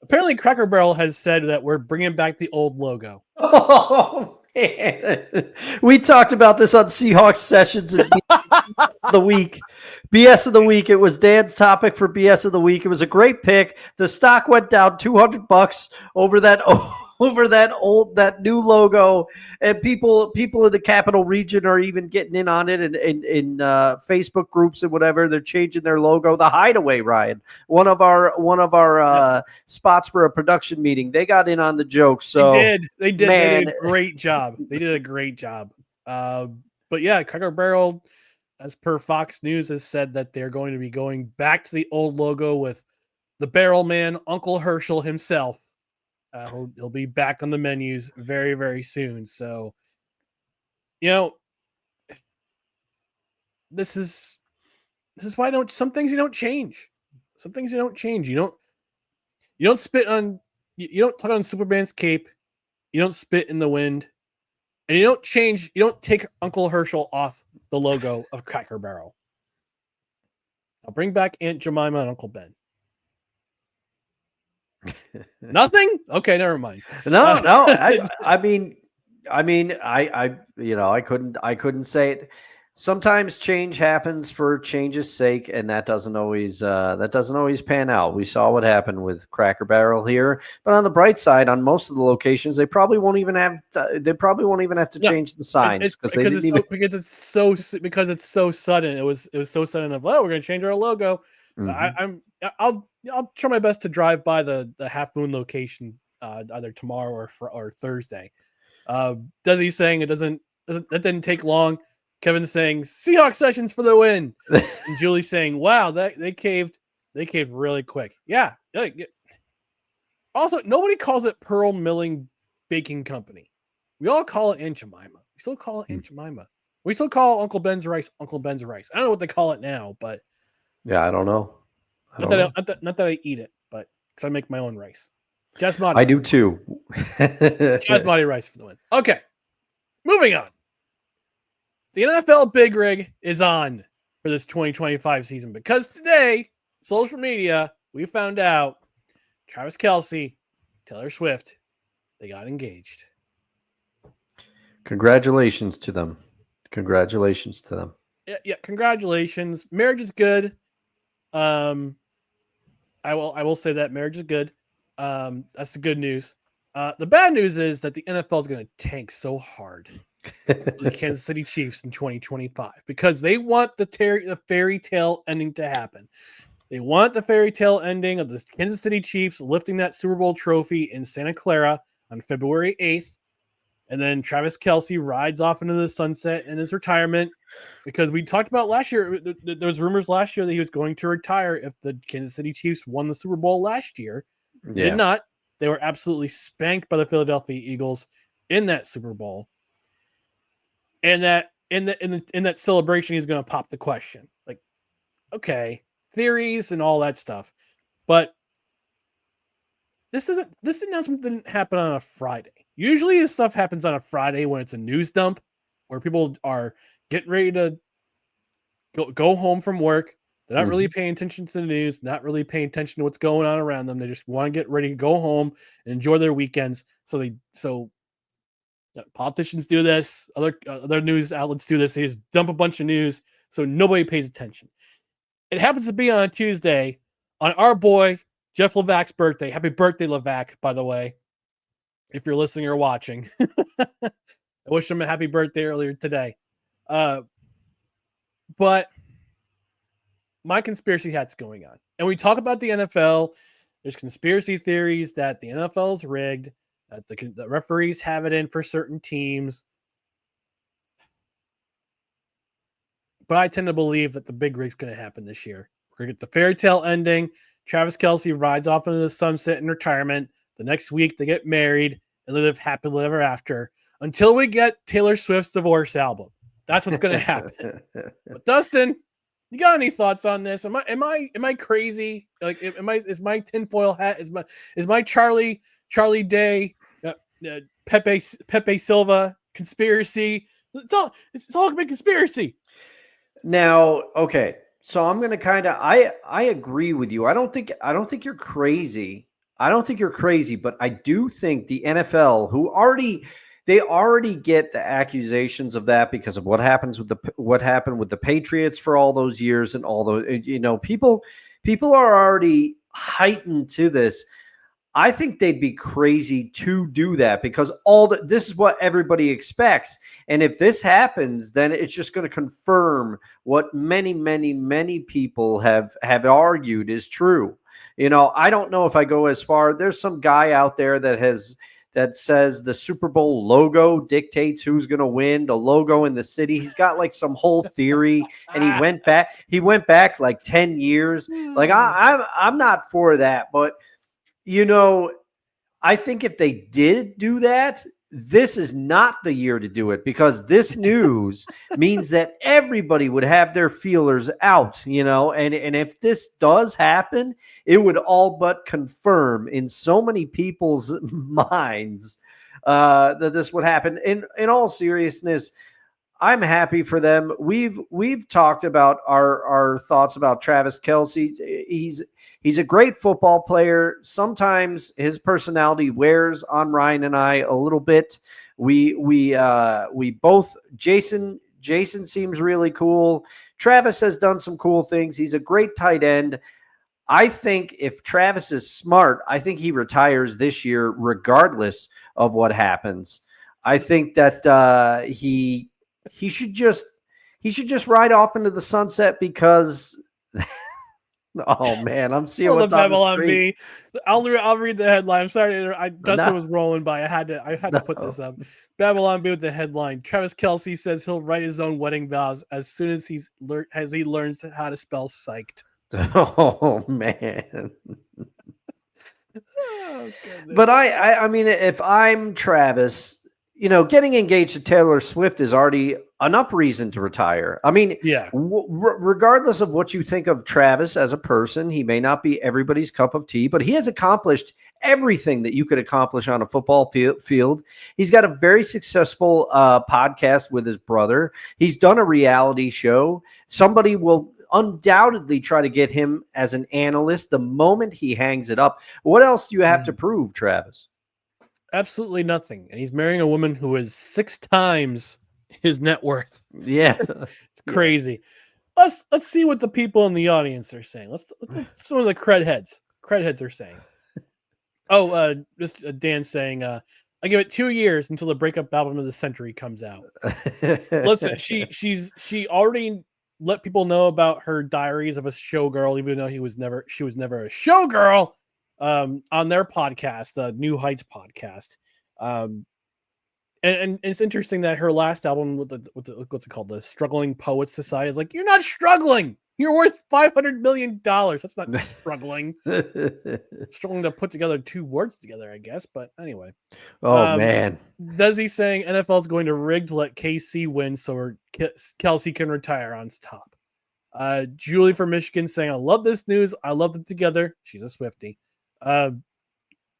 Apparently, Cracker Barrel has said that we're bringing back the old logo. Oh, man. We talked about this on Seahawks Sessions and BS of the week. BS of the week. It was Dan's topic for BS of the week. It was a great pick. The stock went down $200 over that over that new logo, and people in the capital region are even getting in on it, and in Facebook groups and whatever. They're changing their logo. The Hideaway, Ryan, one of our spots for a production meeting, they got in on the joke. So they did a great job. They did a great job. But yeah, Cracker Barrel, as per Fox News, has said that they're going to be going back to the old logo with the Barrel Man, Uncle Herschel himself. He'll be back on the menus very, very soon. So, this is why some things you don't change. Some things you don't change. You don't spit on, you don't tuck on Superman's cape. You don't spit in the wind, and you don't take Uncle Herschel off the logo of Cracker Barrel. I'll bring back Aunt Jemima and Uncle Ben. Nothing? Okay, never mind. No. I mean, I couldn't say it. Sometimes change happens for change's sake, and that doesn't always pan out. We saw what happened with Cracker Barrel here, but on the bright side, on most of the locations, they probably won't even have to change the signs because it's so sudden. It was so sudden of, we're going to change our logo. Mm-hmm. I'll try my best to drive by the Half Moon location either tomorrow or Thursday. Desi saying that didn't take long. Kevin saying Seahawks Sessions for the win, and Julie saying, "Wow, they caved really quick." Yeah. Also, nobody calls it Pearl Milling Baking Company. We all call it Aunt Jemima. We still call it Aunt Jemima. We still call Uncle Ben's rice Uncle Ben's rice. I don't know what they call it now, but yeah, I don't know. Not that I eat it, but because I make my own rice. Jasmati. I do too. Jasmati rice for the win. Okay, moving on. The NFL Big Rig is on for this 2025 season because today, social media, we found out Travis Kelce, Taylor Swift, they got engaged. Congratulations to them. Yeah, congratulations. Marriage is good. I will say that marriage is good. That's the good news. The bad news is that the NFL is going to tank so hard for the Kansas City Chiefs in 2025 because they want the fairy tale ending to happen. They want the fairy tale ending of the Kansas City Chiefs lifting that Super Bowl trophy in Santa Clara on February 8th. And then Travis Kelce rides off into the sunset in his retirement because we talked about last year. There was rumors last year that he was going to retire if the Kansas City Chiefs won the Super Bowl last year. They did not. They were absolutely spanked by the Philadelphia Eagles in that Super Bowl. And that in that celebration, he's going to pop the question. Like, okay, theories and all that stuff. But this announcement didn't happen on a Friday. Usually this stuff happens on a Friday when it's a news dump where people are getting ready to go home from work. They're not really paying attention to the news, not really paying attention to what's going on around them. They just want to get ready to go home and enjoy their weekends. So politicians do this, other news outlets do this. They just dump a bunch of news so nobody pays attention. It happens to be on a Tuesday on our boy Jeff Levac's birthday. Happy birthday, Levac, by the way, if you're listening or watching. I wish him a happy birthday earlier today. But my conspiracy hat's going on. And we talk about the NFL. There's conspiracy theories that the NFL is rigged, that the referees have it in for certain teams. But I tend to believe that the big rig's going to happen this year. We're going to get the fairy tale ending. Travis Kelce rides off into the sunset in retirement. The next week, they get married and live happily ever after until we get Taylor Swift's divorce album. That's what's going to happen. But Dustin, you got any thoughts on this? Am I crazy? Like, is my tinfoil hat is my Charlie Day Pepe Silva conspiracy? It's all a big conspiracy. Now, okay, so I'm gonna I agree with you. I don't think you're crazy. But I do think the NFL, they already get the accusations of that because of what happened with the Patriots for all those years and all those, people are already heightened to this. I think they'd be crazy to do that because this is what everybody expects. And if this happens, then it's just going to confirm what many, many, many people have argued is true. I don't know if I go as far. There's some guy out there that says the Super Bowl logo dictates who's going to win, the logo in the city. He's got like some whole theory, and he went back like 10 years. Like I'm not for that, but I think if they did do that, this is not the year to do it because this news means that everybody would have their feelers out, and if this does happen, it would all but confirm in so many people's minds that this would happen. In all seriousness, I'm happy for them. We've talked about our thoughts about Travis Kelce. He's a great football player. Sometimes his personality wears on Ryan and I a little bit. We both Jason seems really cool. Travis has done some cool things. He's a great tight end. I think if Travis is smart, I think he retires this year regardless of what happens. I think that he should just ride off into the sunset because oh man, I'm seeing what's on the screen. I'll read the headline. I'm sorry, Dustin was rolling by. I had to put this up. Babylon B with the headline: Travis Kelce says he'll write his own wedding vows as soon as he learns how to spell psyched. Oh man. But I mean, if I'm Travis, getting engaged to Taylor Swift is already enough reason to retire. I mean, yeah. Regardless of what you think of Travis as a person, he may not be everybody's cup of tea, but he has accomplished everything that you could accomplish on a football field. He's got a very successful podcast with his brother. He's done a reality show. Somebody will undoubtedly try to get him as an analyst the moment he hangs it up. What else do you have to prove, Travis? Absolutely nothing. And he's marrying a woman who is 6 times his net worth. Yeah. It's crazy. Yeah. Let's see what the people in the audience are saying. Let's some of the cred heads are saying. Oh, just Dan saying, I give it 2 years until the breakup album of the century comes out. Listen, she already let people know about her diaries of a showgirl, even though she was never a showgirl. On their podcast, New Heights podcast, and it's interesting that her last album with the what's it called, the Struggling Poets Society, is like, you're not struggling, you're worth $500 million. That's not struggling. Struggling to put together 2 words together, I guess. But anyway, man, Desi saying NFL is going to rig to let KC win so Kelce can retire on top. Julie from Michigan saying, I love this news. I love them together. She's a Swiftie.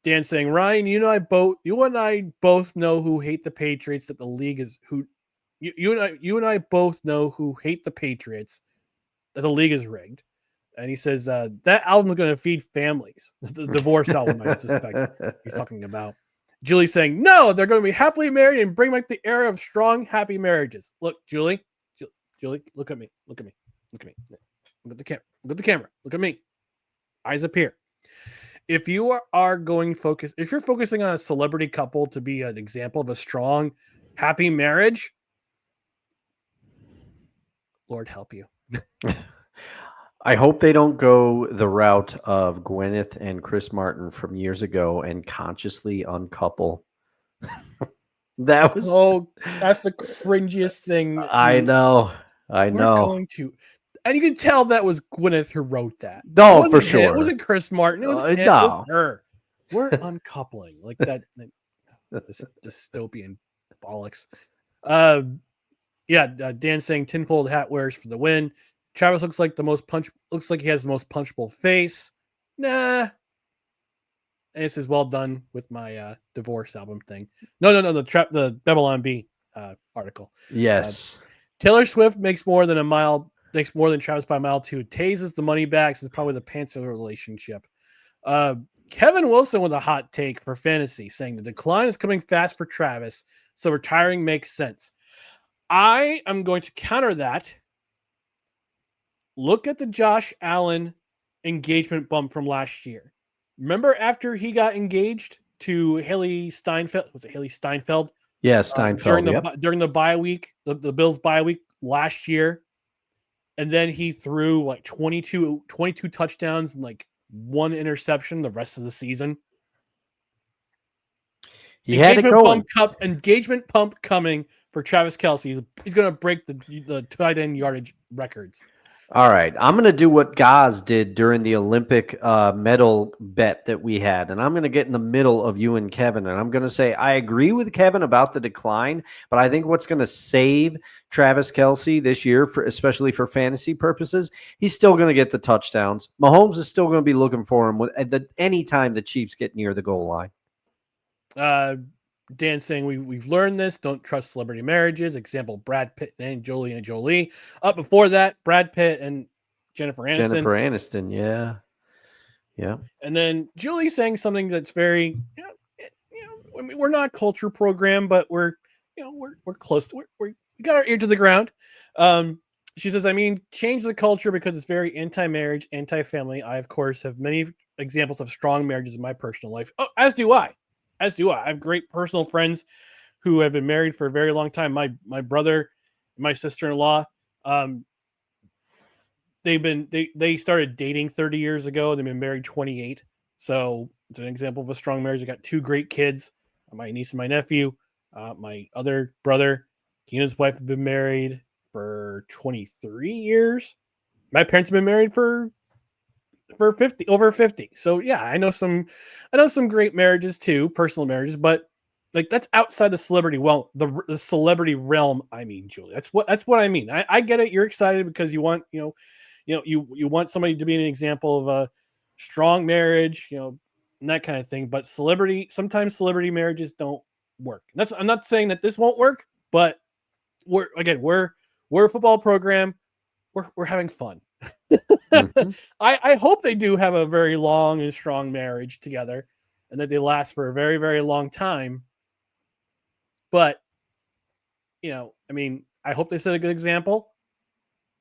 Dan saying, Ryan, you and I both know who hate the Patriots, that the league is who you and I both know who hate the Patriots, that the league is rigged. And he says that album is going to feed families. The divorce album, I suspect he's talking about. Julie saying, no, they're going to be happily married and bring back the era of strong, happy marriages. Look, Julie, look at me. Look at me. Look at the camera. Look at the camera. Look at me. Eyes up here. If you if you're focusing on a celebrity couple to be an example of a strong, happy marriage, Lord help you. I hope they don't go the route of Gwyneth and Chris Martin from years ago and consciously uncouple. That's the cringiest thing. I know. We're going to. And you can tell that was Gwyneth who wrote that. No, for sure. It wasn't Chris Martin. It was her. We're uncoupling like that. This dystopian bollocks. Dan saying tinfold hat wears for the win. Travis looks like he has the most punchable face. Nah. And it says, well done with my divorce album thing. No, the Babylon B article. Yes. Taylor Swift makes more than Travis by a mile 2. Tases the money back. This is probably the pants of the relationship. Kevin Wilson with a hot take for fantasy, saying the decline is coming fast for Travis, so retiring makes sense. I am going to counter that. Look at the Josh Allen engagement bump from last year. Remember after he got engaged to Haley Steinfeld? Was it Haley Steinfeld? Yeah, Steinfeld. During the bye week, the Bills bye week last year, and then he threw like 22 touchdowns and like 1 interception the rest of the season. He had it going. Engagement pump coming for Travis Kelce. He's going to break the tight end yardage records. All right, I'm going to do what Gaz did during the Olympic medal bet that we had, and I'm going to get in the middle of you and Kevin, and I'm going to say I agree with Kevin about the decline, but I think what's going to save Travis Kelce this year, especially for fantasy purposes, he's still going to get the touchdowns. Mahomes is still going to be looking for him any time the Chiefs get near the goal line. Dan saying we've learned this. Don't trust celebrity marriages. Example: Brad Pitt and Angelina Jolie. Up before that, Brad Pitt and Jennifer Aniston. Yeah. And then Julie saying something that's very, I mean, we're not a culture program, but we're close to we got our ear to the ground. She says, I mean, change the culture because it's very anti-marriage, anti-family. I, of course, have many examples of strong marriages in my personal life. Oh, as do I. I have great personal friends who have been married for a very long time. My brother, my sister-in-law, they started dating 30 years ago. They've been married 28. So it's an example of a strong marriage. I got 2 great kids, my niece and my nephew. My other brother, he and his wife have been married for 23 years. My parents have been married for over 50. So yeah, I know some great marriages too, personal marriages, but like that's outside the celebrity. Well, the celebrity realm. I mean, Julie, that's what I mean. I get it. You're excited because you want, you want somebody to be an example of a strong marriage, and that kind of thing. But sometimes celebrity marriages don't work. I'm not saying that this won't work, but we're a football program. We're having fun. Mm-hmm. I hope they do have a very long and strong marriage together and that they last for a very, very long time. But, I mean, I hope they set a good example.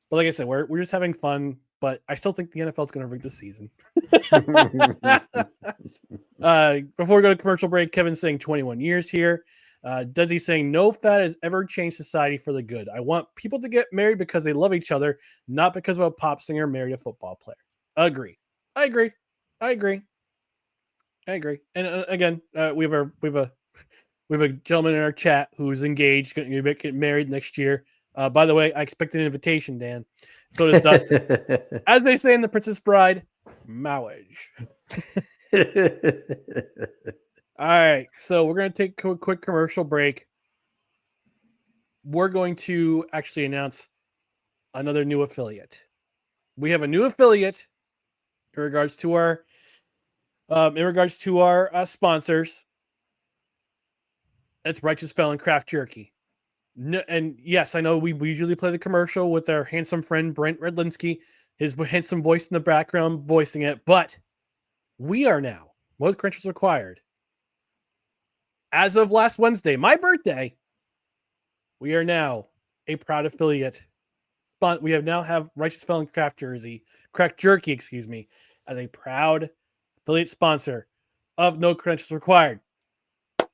But like I said, we're just having fun. But I still think the NFL is going to rig the season. Before we go to commercial break, Kevin's saying 21 years here. Desi saying no fad has ever changed society for the good. I want people to get married because they love each other, not because of a pop singer married a football player. I agree. And again, we have a gentleman in our chat who's engaged, getting married next year. By the way, I expect an invitation, Dan. So does Dustin. As they say in The Princess Bride, marriage. All right, so we're going to take a quick commercial break. We're going to actually announce another new affiliate. We have a new affiliate in regards to our sponsors. That's Righteous Felon Craft Jerky. No, and yes, I know we usually play the commercial with our handsome friend Brent Redlinsky, his handsome voice in the background voicing it, but we are now, most credentials required. As of last Wednesday, my birthday, we are now a proud affiliate. We have Righteous Felon Craft Jerky, as a proud affiliate sponsor of No Credentials Required.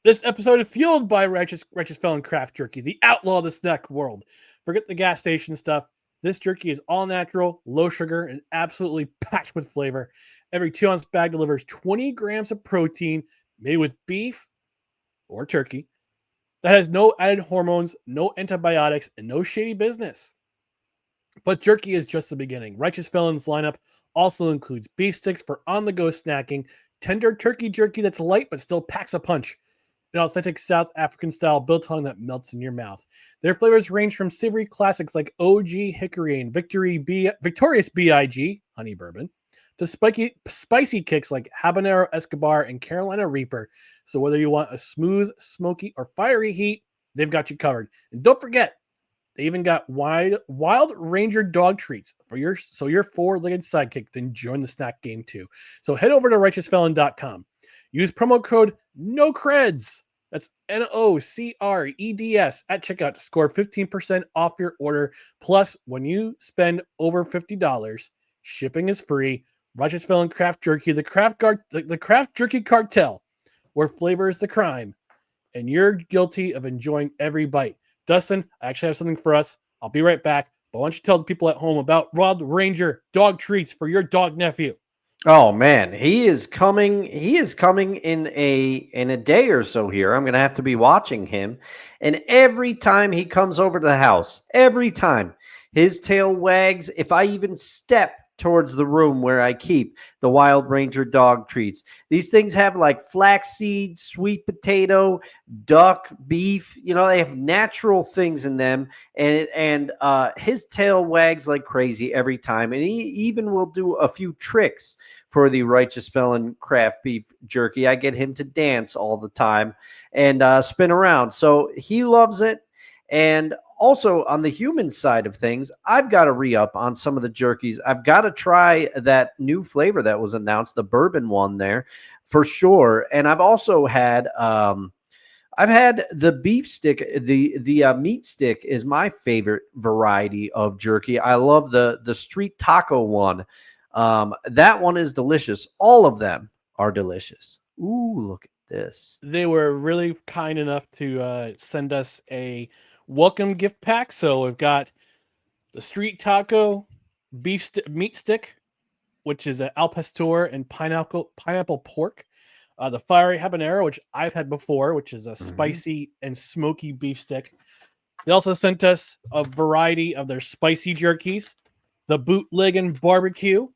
This episode is fueled by Righteous Felon Craft Jerky, the outlaw of the snack world. Forget the gas station stuff. This jerky is all natural, low sugar, and absolutely packed with flavor. Every 2-ounce bag delivers 20 grams of protein made with beef or turkey that has no added hormones, no antibiotics, and no shady business. But jerky is just the beginning. Righteous Felon's lineup also includes beef sticks for on-the-go snacking, tender turkey jerky that's light but still packs a punch, an authentic South African style biltong that melts in your mouth. Their flavors range from savory classics like OG Hickory and Victorious B.I.G. Honey Bourbon to spicy kicks like Habanero Escobar and Carolina Reaper. So whether you want a smooth, smoky, or fiery heat, they've got you covered. And don't forget, they even got Wild Ranger dog treats for your four-legged sidekick to join the snack game too. So head over to righteousfelon.com. Use promo code NOCREDS. That's NOCREDS at checkout to score 15% off your order. Plus, when you spend over $50, shipping is free. Righteous Felon Craft Jerky, the craft jerky cartel, where flavor is the crime, and you're guilty of enjoying every bite. Dustin, I actually have something for us. I'll be right back. But why don't you tell the people at home about Wild Ranger dog treats for your dog nephew? Oh man, he is coming. He is coming in a day or so here. I'm going to have to be watching him. And every time he comes over to the house, every time his tail wags, if I even step towards the room where I keep the Wild Ranger dog treats. These things have like flaxseed, sweet potato, duck, beef. You know, they have natural things in them, and his tail wags like crazy every time, and he even will do a few tricks for the Righteous Felon craft beef jerky. I get him to dance all the time and spin around, so he loves it. And also on the human side of things, I've got to re-up on some of the jerkies. I've got to try that new flavor that was announced, the bourbon one there for sure. And I've also had I've had the beef stick. The meat stick is my favorite variety of jerky. I love the street taco one. That one is delicious. All of them are delicious. Ooh, look at this. They were really kind enough to send us a welcome gift pack. So we've got the street taco meat stick, which is an al pastor and pineapple pork. The fiery habanero, which I've had before, which is a spicy and smoky beef stick. They also sent us a variety of their spicy jerkies, the bootleg and barbecue.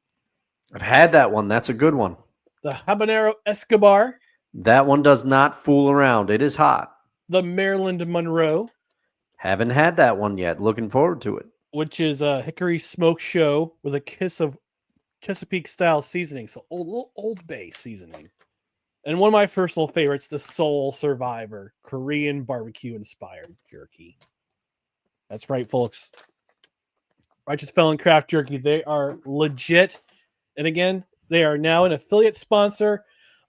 I've had that one. That's a good one. The habanero Escobar. That one does not fool around. It is hot. The Maryland Monroe. Haven't had that one yet. Looking forward to it. Which is a hickory smoke show with a kiss of Chesapeake style seasoning. So Old Bay seasoning. And one of my personal favorites, the Soul Survivor, Korean barbecue inspired jerky. That's right, folks. Righteous Felon Craft Jerky. They are legit. And again, they are now an affiliate sponsor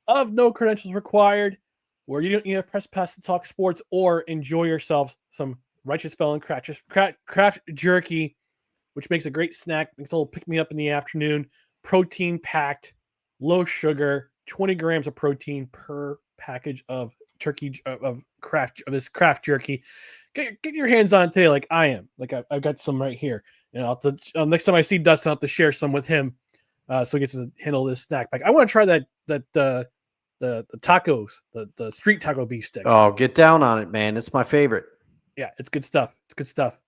of No Credentials Required, where you don't need a press pass to talk sports or enjoy yourselves some Righteous Felon Craft Jerky, which makes a great snack. Makes a little pick-me-up in the afternoon. Protein-packed, low sugar, 20 grams of protein per package of this craft jerky. Get your hands on it today like I am. Like I've got some right here. You know, next time I see Dustin, I'll have to share some with him so he gets to handle this snack pack. I want to try the tacos, the street taco beef stick. Oh, get down on it, man. It's my favorite. Yeah, it's good stuff. It's good stuff.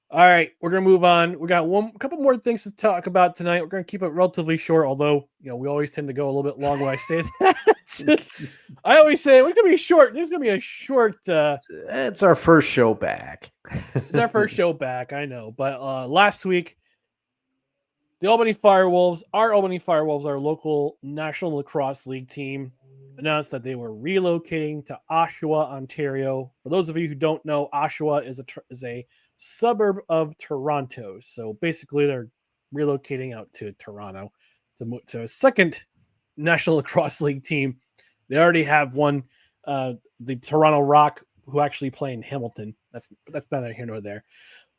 All right, we're gonna move on. We got a couple more things to talk about tonight. We're gonna keep it relatively short, although we always tend to go a little bit long when I say that. I always say we're gonna be short. There's gonna be a short. It's our first show back. It's our first show back. I know, but last week, the Albany Firewolves, our local National Lacrosse League team, announced that they were relocating to Oshawa, Ontario. For those of you who don't know, Oshawa is a suburb of Toronto. So basically, they're relocating out to Toronto to a second National Lacrosse League team. They already have one, the Toronto Rock, who actually play in Hamilton. That's neither here nor there.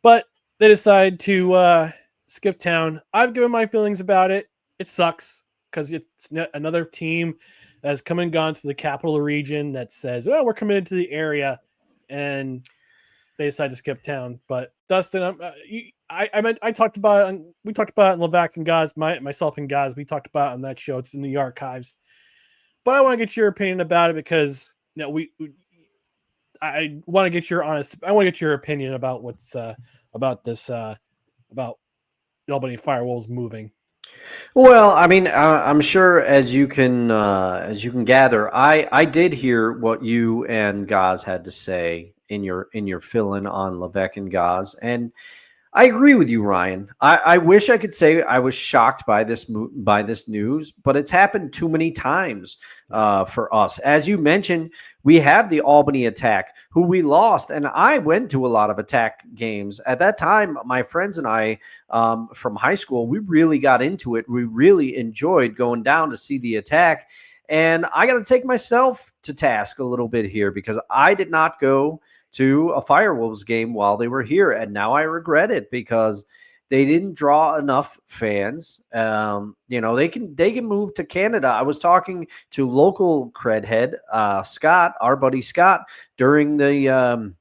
But they decided to skip town. I've given my feelings about it. It sucks because it's another team that has come and gone to the capital region that says, "Well, we're committed to the area," and they decided to skip town. But Dustin, we talked about it in Levac and Gaz, myself and Gaz. We talked about it on that show. It's in the archives. But I want to get your opinion about it because I want to get your opinion about what's about this about the Albany Firewolves moving. Well, I mean, I'm sure as you can gather, I did hear what you and Gaz had to say in your fill-in on Levesque and Gaz, and I agree with you, Ryan. I wish I could say I was shocked by this news, but it's happened too many times for us. As you mentioned, we have the Albany Attack, who we lost, and I went to a lot of Attack games. At that time, my friends and I from high school, we really got into it. We really enjoyed going down to see the Attack, and I got to take myself to task a little bit here because I did not go to a Firewolves game while they were here, and now I regret it because they didn't draw enough fans. They can move to Canada. I was talking to local cred head Scott, our buddy Scott, during the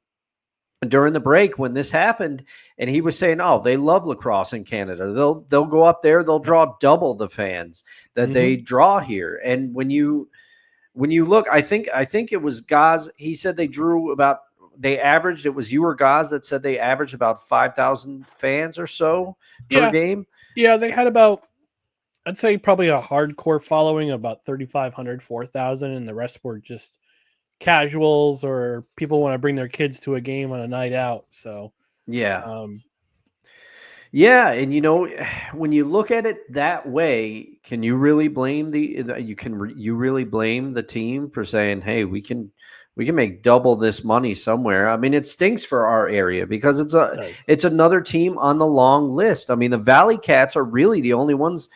break when this happened, and he was saying, "Oh, they love lacrosse in Canada. They'll go up there. They'll draw double the fans that they draw here." And when you look, I think it was Gaz. He said they averaged. It was you or Gaz that said they averaged about 5,000 fans or so per game. Yeah, they had about, I'd say probably a hardcore following of about 3,500, 4,000, and the rest were just casuals or people want to bring their kids to a game on a night out. So yeah. Yeah, and when you look at it that way, can you really blame you really blame the team for saying, "Hey, we can make double this money somewhere"? I mean, it stinks for our area because it's another team on the long list. I mean, the Valley Cats are really the only ones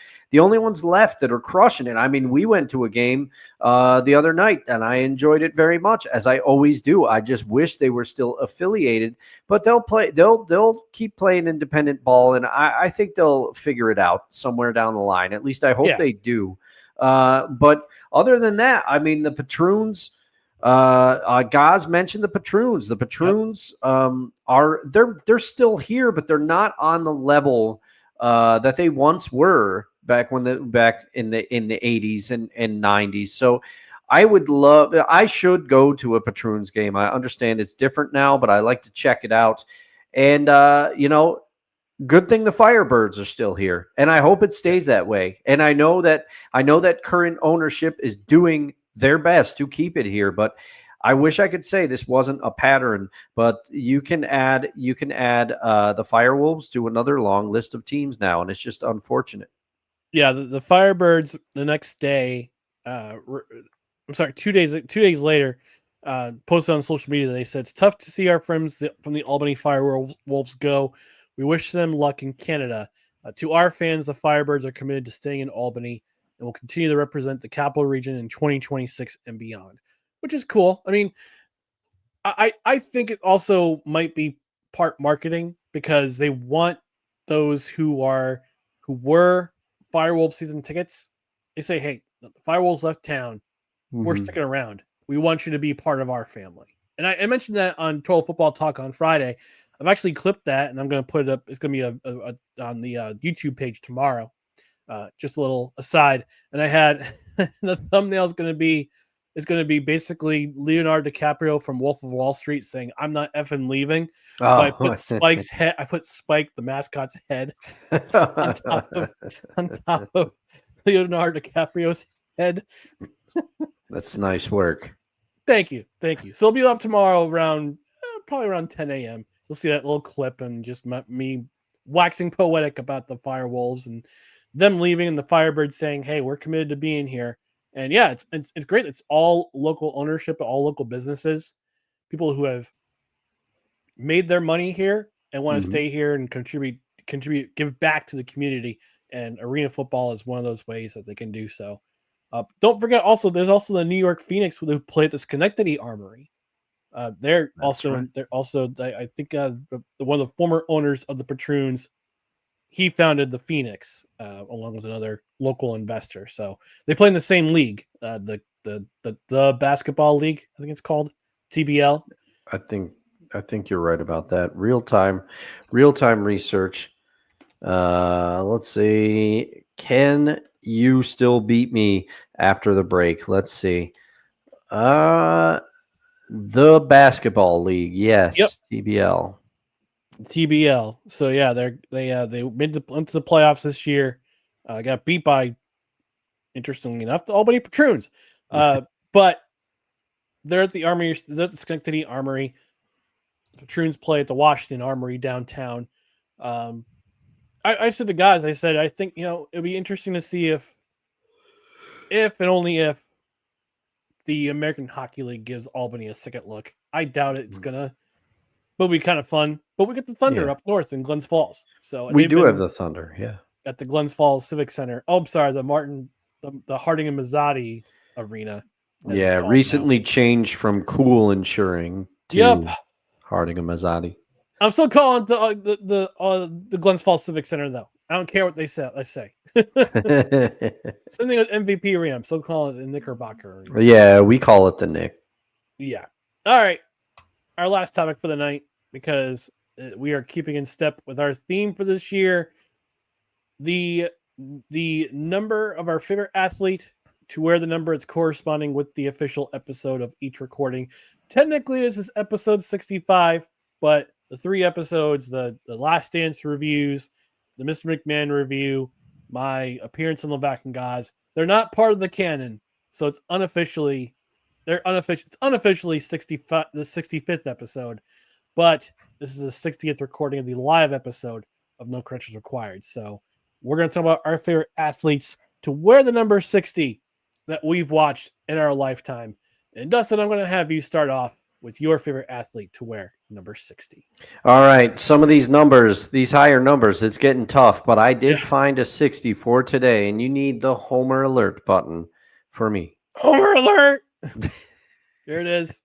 left that are crushing it. I mean, we went to a game the other night and I enjoyed it very much, as I always do. I just wish they were still affiliated, but they'll keep playing independent ball, and I think they'll figure it out somewhere down the line. At least I hope they do. But other than that, I mean, the Patroons, Gaz mentioned the Patroons. The Patroons they're still here, but they're not on the level that they once were back in the 80s and 90s. So I should go to a Patroons game. I understand it's different now, but I like to check it out. And good thing the Firebirds are still here, and I hope it stays that way. And I know that current ownership is doing their best to keep it here, but I wish I could say this wasn't a pattern, but you can add the Firewolves to another long list of teams now, and it's just unfortunate. Yeah, the Firebirds the next day, 2 days later, posted on social media. They said, "It's tough to see our friends from the Albany Firewolves go. We wish them luck in Canada. To our fans, the Firebirds are committed to staying in Albany and will continue to represent the capital region in 2026 and beyond," which is cool. I mean, I think it also might be part marketing because they want those who were Firewolves season tickets. They say, "Hey, the Firewolves left town. We're sticking around. We want you to be part of our family." And I mentioned that on Total Football Talk on Friday. I've actually clipped that, and I'm going to put it up. It's going to be on the YouTube page tomorrow. Just a little aside. And I had the thumbnail is going to be basically Leonardo DiCaprio from Wolf of Wall Street saying, "I'm not effing leaving." But I put Spike's head. I put Spike, the mascot's head, on top of Leonardo DiCaprio's head. That's nice work. Thank you. So it'll be up tomorrow probably around 10 a.m. You'll see that little clip and just me waxing poetic about the Firewolves and them leaving, and the Firebirds saying, "Hey, we're committed to being here." And yeah, it's great. It's all local ownership, all local businesses, people who have made their money here and want to stay here and contribute, give back to the community. And arena football is one of those ways that they can do so. Don't forget, also there's also the New York Phoenix who play at the Schenectady Armory. They're also I think one of the former owners of the Patroons. He founded the Phoenix along with another local investor. So they play in the same league, the basketball league. I think it's called TBL. I think you're right about that. Real time research. Let's see. Can you still beat me after the break? Let's see. The basketball league. Yes. Yep. TBL. So yeah, they went to the playoffs this year. Got beat by, interestingly enough, the Albany Patroons. But they're at the Armory. They're at the Schenectady Armory. Patroons play at the Washington Armory downtown. I said to guys, I said, I think it'd be interesting to see if and only if the American Hockey League gives Albany a second look. I doubt it's gonna. But it'll be kind of fun. But we get the Thunder up north in Glens Falls. So we do have the Thunder, yeah. At the Glens Falls Civic Center. Oh, I'm sorry, the Harding and Mazzotti Arena. Yeah, recently changed from Cool Insuring to Harding and Mazzotti. I'm still calling the Glens Falls Civic Center though. I don't care what they say. Same thing with MVP Arena. I'm still calling it the Knickerbocker Arena. Yeah, we call it the Nick. Yeah. All right. Our last topic for the night, because we are keeping in step with our theme for this year. The number of our favorite athlete to where the number is corresponding with the official episode of each recording. Technically, this is episode 65, but the 3 episodes, the Last Dance reviews, the Mr. McMahon review, my appearance on the Back and Guys, they're not part of the canon, so it's unofficially 65, the 65th episode, but this is the 60th recording of the live episode of No Credentials Required. So we're going to talk about our favorite athletes to wear the number 60 that we've watched in our lifetime. And Dustin, I'm going to have you start off with your favorite athlete to wear number 60. All right. Some of these numbers, these higher numbers, it's getting tough, but I did find a 60 for today, and you need the Homer Alert button for me. Homer Alert! There it is.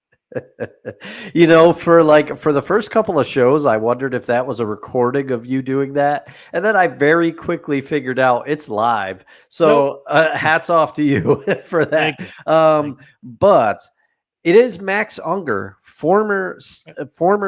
You know, for the first couple of shows, I wondered if that was a recording of you doing that. And then I very quickly figured out it's live. So hats off to you for that. But it is Max Unger, former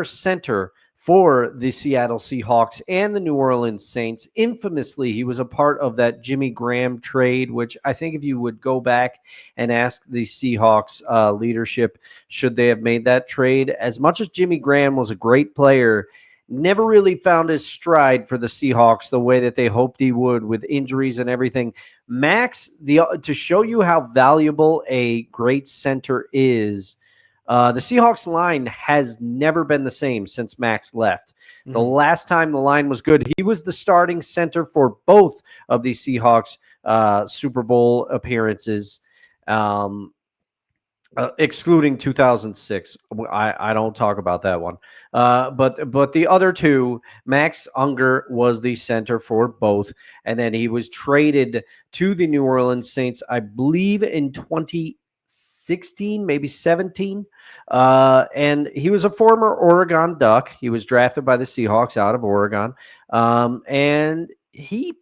center for the Seattle Seahawks and the New Orleans Saints. Infamously, he was a part of that Jimmy Graham trade, which I think if you would go back and ask the Seahawks leadership, should they have made that trade? As much as Jimmy Graham was a great player, never really found his stride for the Seahawks the way that they hoped he would with injuries and everything. Max, to show you how valuable a great center is, the Seahawks line has never been the same since Max left. The last time the line was good, he was the starting center for both of the Seahawks Super Bowl appearances, excluding 2006. I don't talk about that one. But the other two, Max Unger was the center for both. And then he was traded to the New Orleans Saints, I believe, in 2016, maybe 17. And he was a former Oregon Duck. He was drafted by the Seahawks out of Oregon. And he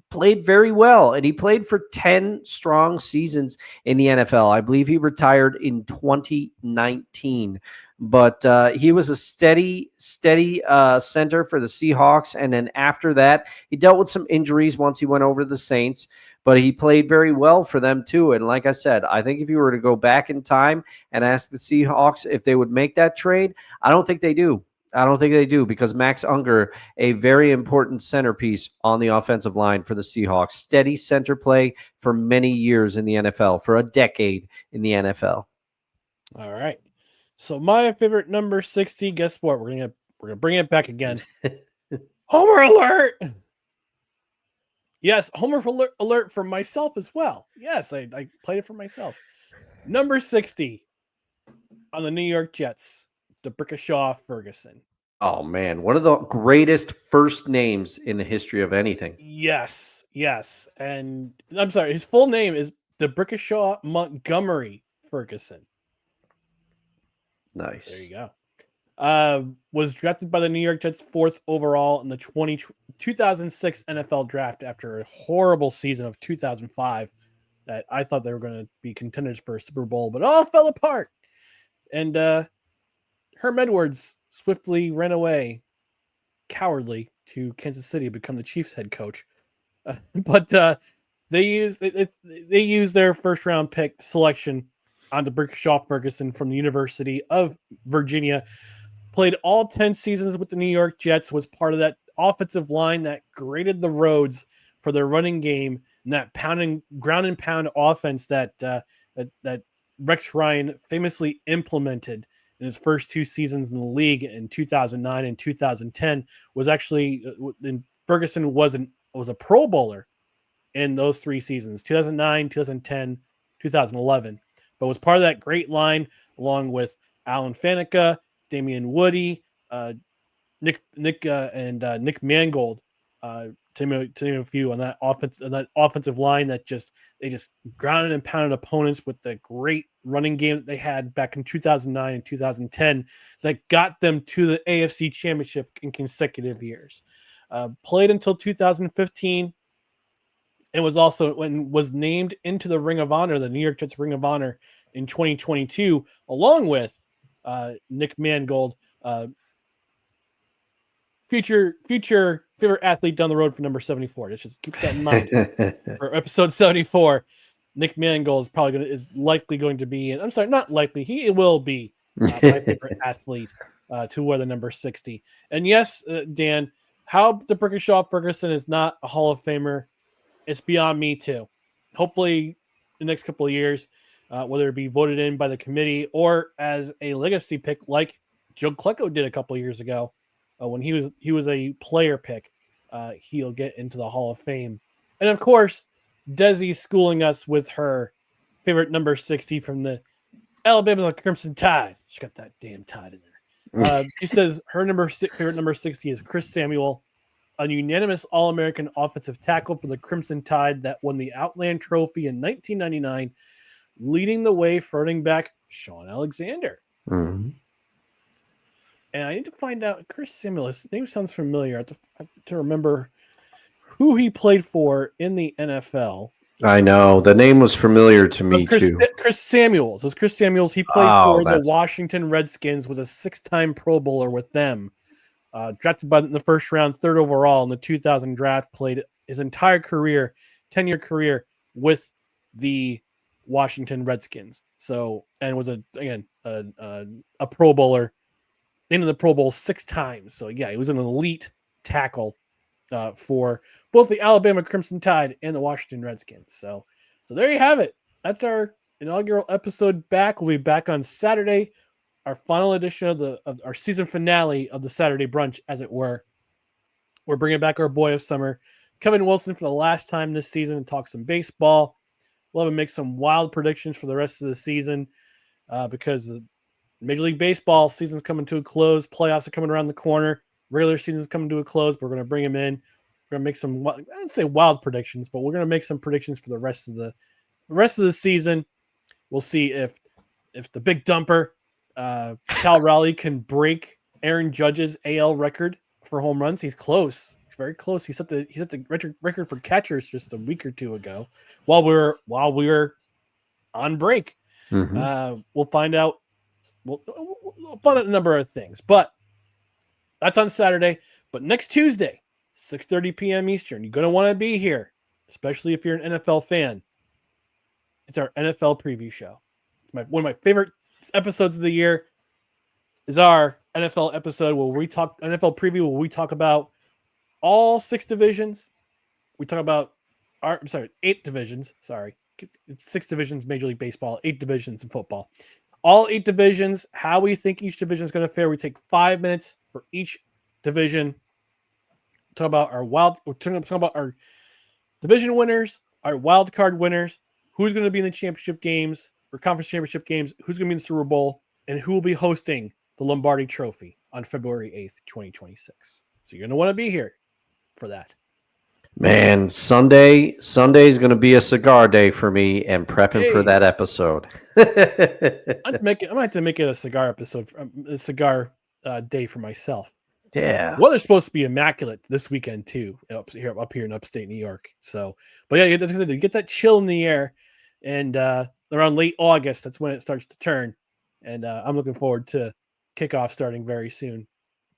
played very well, and he played for 10 strong seasons in the NFL. I believe he retired in 2019. But he was a steady center for the Seahawks. And then after that, he dealt with some injuries once he went over to the Saints. But he played very well for them, too. And like I said, I think if you were to go back in time and ask the Seahawks if they would make that trade, I don't think they do. I don't think they do, because Max Unger, a very important centerpiece on the offensive line for the Seahawks. Steady center play for many years in the NFL, for a decade in the NFL. All right. So my favorite number 60, guess what? We're gonna bring it back again. Homer Alert! Yes, Homer Alert for myself as well. Yes, I played it for myself. Number 60 on the New York Jets, DeBrickashaw Ferguson. Oh, man. One of the greatest first names in the history of anything. Yes. And I'm sorry, his full name is DeBrickashaw Montgomery Ferguson. Nice. There you go. Was drafted by the New York Jets 4th overall in the 2006 NFL draft after a horrible season of 2005 that I thought they were going to be contenders for a Super Bowl, but all fell apart. And Herm Edwards swiftly ran away, cowardly, to Kansas City to become the Chiefs head coach. But they used their first round pick selection on DeBrickashaw Ferguson from the University of Virginia. Played all 10 seasons with the New York Jets, was part of that offensive line that graded the roads for their running game and that ground and pound offense that Rex Ryan famously implemented in his first 2 seasons in the league in 2009 and 2010. Was actually Ferguson was a Pro Bowler in those 3 seasons, 2009, 2010, 2011, but was part of that great line along with Alan Faneca, Damian Woody, Nick Mangold, To name a few on that offensive line they just grounded and pounded opponents with the great running game that they had back in 2009 and 2010 that got them to the AFC Championship in consecutive years. Played until 2015 and was named into the Ring of Honor, the New York Jets Ring of Honor in 2022, along with Nick Mangold, future favorite athlete down the road for number 74. Just keep that in mind. For episode 74, Nick Mangold is likely going to be, and I'm sorry, not likely, he will be my favorite athlete to wear the number 60. And yes, Dan, how DeBrickashaw Ferguson is not a Hall of Famer, it's beyond me too. Hopefully, the next couple of years, whether it be voted in by the committee or as a legacy pick, like Joe Klecko did a couple of years ago, when he was a player pick, he'll get into the Hall of Fame. And of course, Desi's schooling us with her favorite number 60 from the Alabama Crimson Tide. She got that damn tide in there. She says her favorite number 60 is Chris Samuel, a unanimous All-American offensive tackle for the Crimson Tide that won the Outland Trophy in 1999, leading the way for running back Sean Alexander. Mm-hmm. And I need to find out Chris Samuel. His name sounds familiar. I have to remember who he played for in the NFL. I know. The name was familiar to me, too. Chris Samuels. It was Chris Samuels. He played for the Washington Redskins, was a 6-time Pro Bowler with them. Drafted in the first round, 3rd overall in the 2000 draft, played his entire career, 10-year career with the Washington Redskins. So, and was a Pro Bowler. Into the Pro Bowl 6 times. So, yeah, he was an elite tackle for both the Alabama Crimson Tide and the Washington Redskins. So there you have it. That's our inaugural episode back. We'll be back on Saturday, our final edition of our season finale of the Saturday brunch, as it were. We're bringing back our boy of summer, Kevin Wilson, for the last time this season and talk some baseball. We'll have him make some wild predictions for the rest of the season because Major League Baseball season's coming to a close. Playoffs are coming around the corner. Regular season's coming to a close. We're going to bring him in. We're going to make some, I don't say wild predictions, but we're going to make some predictions for the rest of the season. We'll see if the big dumper, Cal Raleigh, can break Aaron Judge's AL record for home runs. He's close. He's very close. He set the record for catchers just a week or two ago while we were on break. Mm-hmm. We'll find out. We'll find out a number of things, but that's on Saturday. But next Tuesday, 6:30 p.m. Eastern, you're going to want to be here, especially if you're an NFL fan. It's our NFL preview show. It's one of my favorite episodes of the year is our NFL episode where we talk NFL preview, where we talk about all 6 divisions. We talk about 8 divisions. Sorry. It's 6 divisions, Major League Baseball, 8 divisions in football. All 8 divisions, how we think each division is going to fare. We take 5 minutes for each division. Talk about our division winners, our wild card winners, who's going to be in the championship games or conference championship games, who's going to be in the Super Bowl, and who will be hosting the Lombardi Trophy on February 8th, 2026. So you're going to want to be here for that. Man, Sunday is going to be a cigar day for me and prepping for that episode. I might have to make it a cigar episode, a cigar day for myself. Yeah. Weather's supposed to be immaculate this weekend too, up here in upstate New York. So, but yeah, you get that chill in the air, and around late August, that's when it starts to turn. And I'm looking forward to kickoff starting very soon.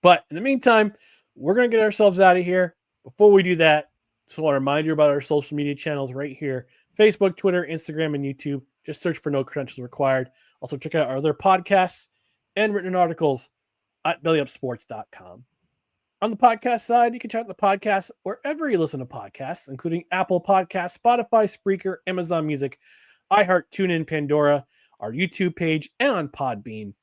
But in the meantime, we're going to get ourselves out of here. Before we do that, just want to remind you about our social media channels right here: Facebook, Twitter, Instagram, and YouTube. Just search for No Credentials Required. Also, check out our other podcasts and written articles at bellyupsports.com. On the podcast side, you can check out the podcast wherever you listen to podcasts, including Apple Podcasts, Spotify, Spreaker, Amazon Music, iHeart, TuneIn, Pandora, our YouTube page, and on Podbean.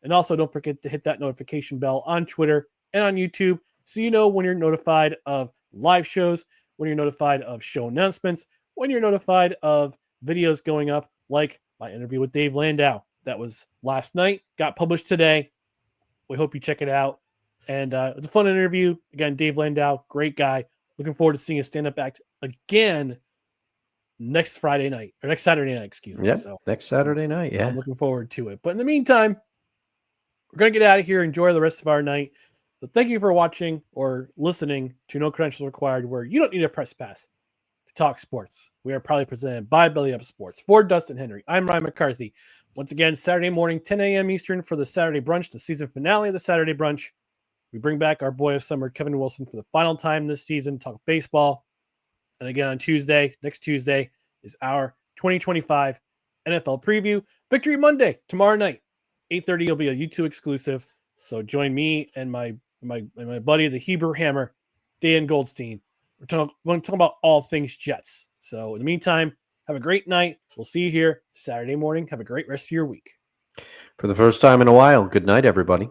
And also, don't forget to hit that notification bell on Twitter and on YouTube so you know when you're notified of live shows, when you're notified of show announcements, when you're notified of videos going up, like my interview with Dave Landau. That was last night, got published today. We hope you check it out. And it's a fun interview. Again, Dave Landau, great guy, Looking forward to seeing a stand-up act again next Friday night, or next Saturday night, excuse me. Yeah, So next Saturday night. Yeah. I'm looking forward to it. But in the meantime, we're going to get out of here. Enjoy the rest of our night. So thank you for watching or listening to No Credentials Required, where you don't need a press pass to talk sports. We are proudly presented by Belly Up Sports. For Dustin Henry, I'm Ryan McCarthy. Once again, Saturday morning, 10 a.m. Eastern for the Saturday Brunch, the season finale of the Saturday Brunch. We bring back our boy of summer, Kevin Wilson, for the final time this season, talk baseball. And again, on Tuesday, next Tuesday, is our 2025 NFL preview. Victory Monday, tomorrow night, 8:30. It'll be a YouTube exclusive. So join me and my buddy, the Hebrew Hammer, Dan Goldstein. We're going to talk about all things Jets. So in the meantime, have a great night. We'll see you here Saturday morning. Have a great rest of your week. For the first time in a while, good night, everybody.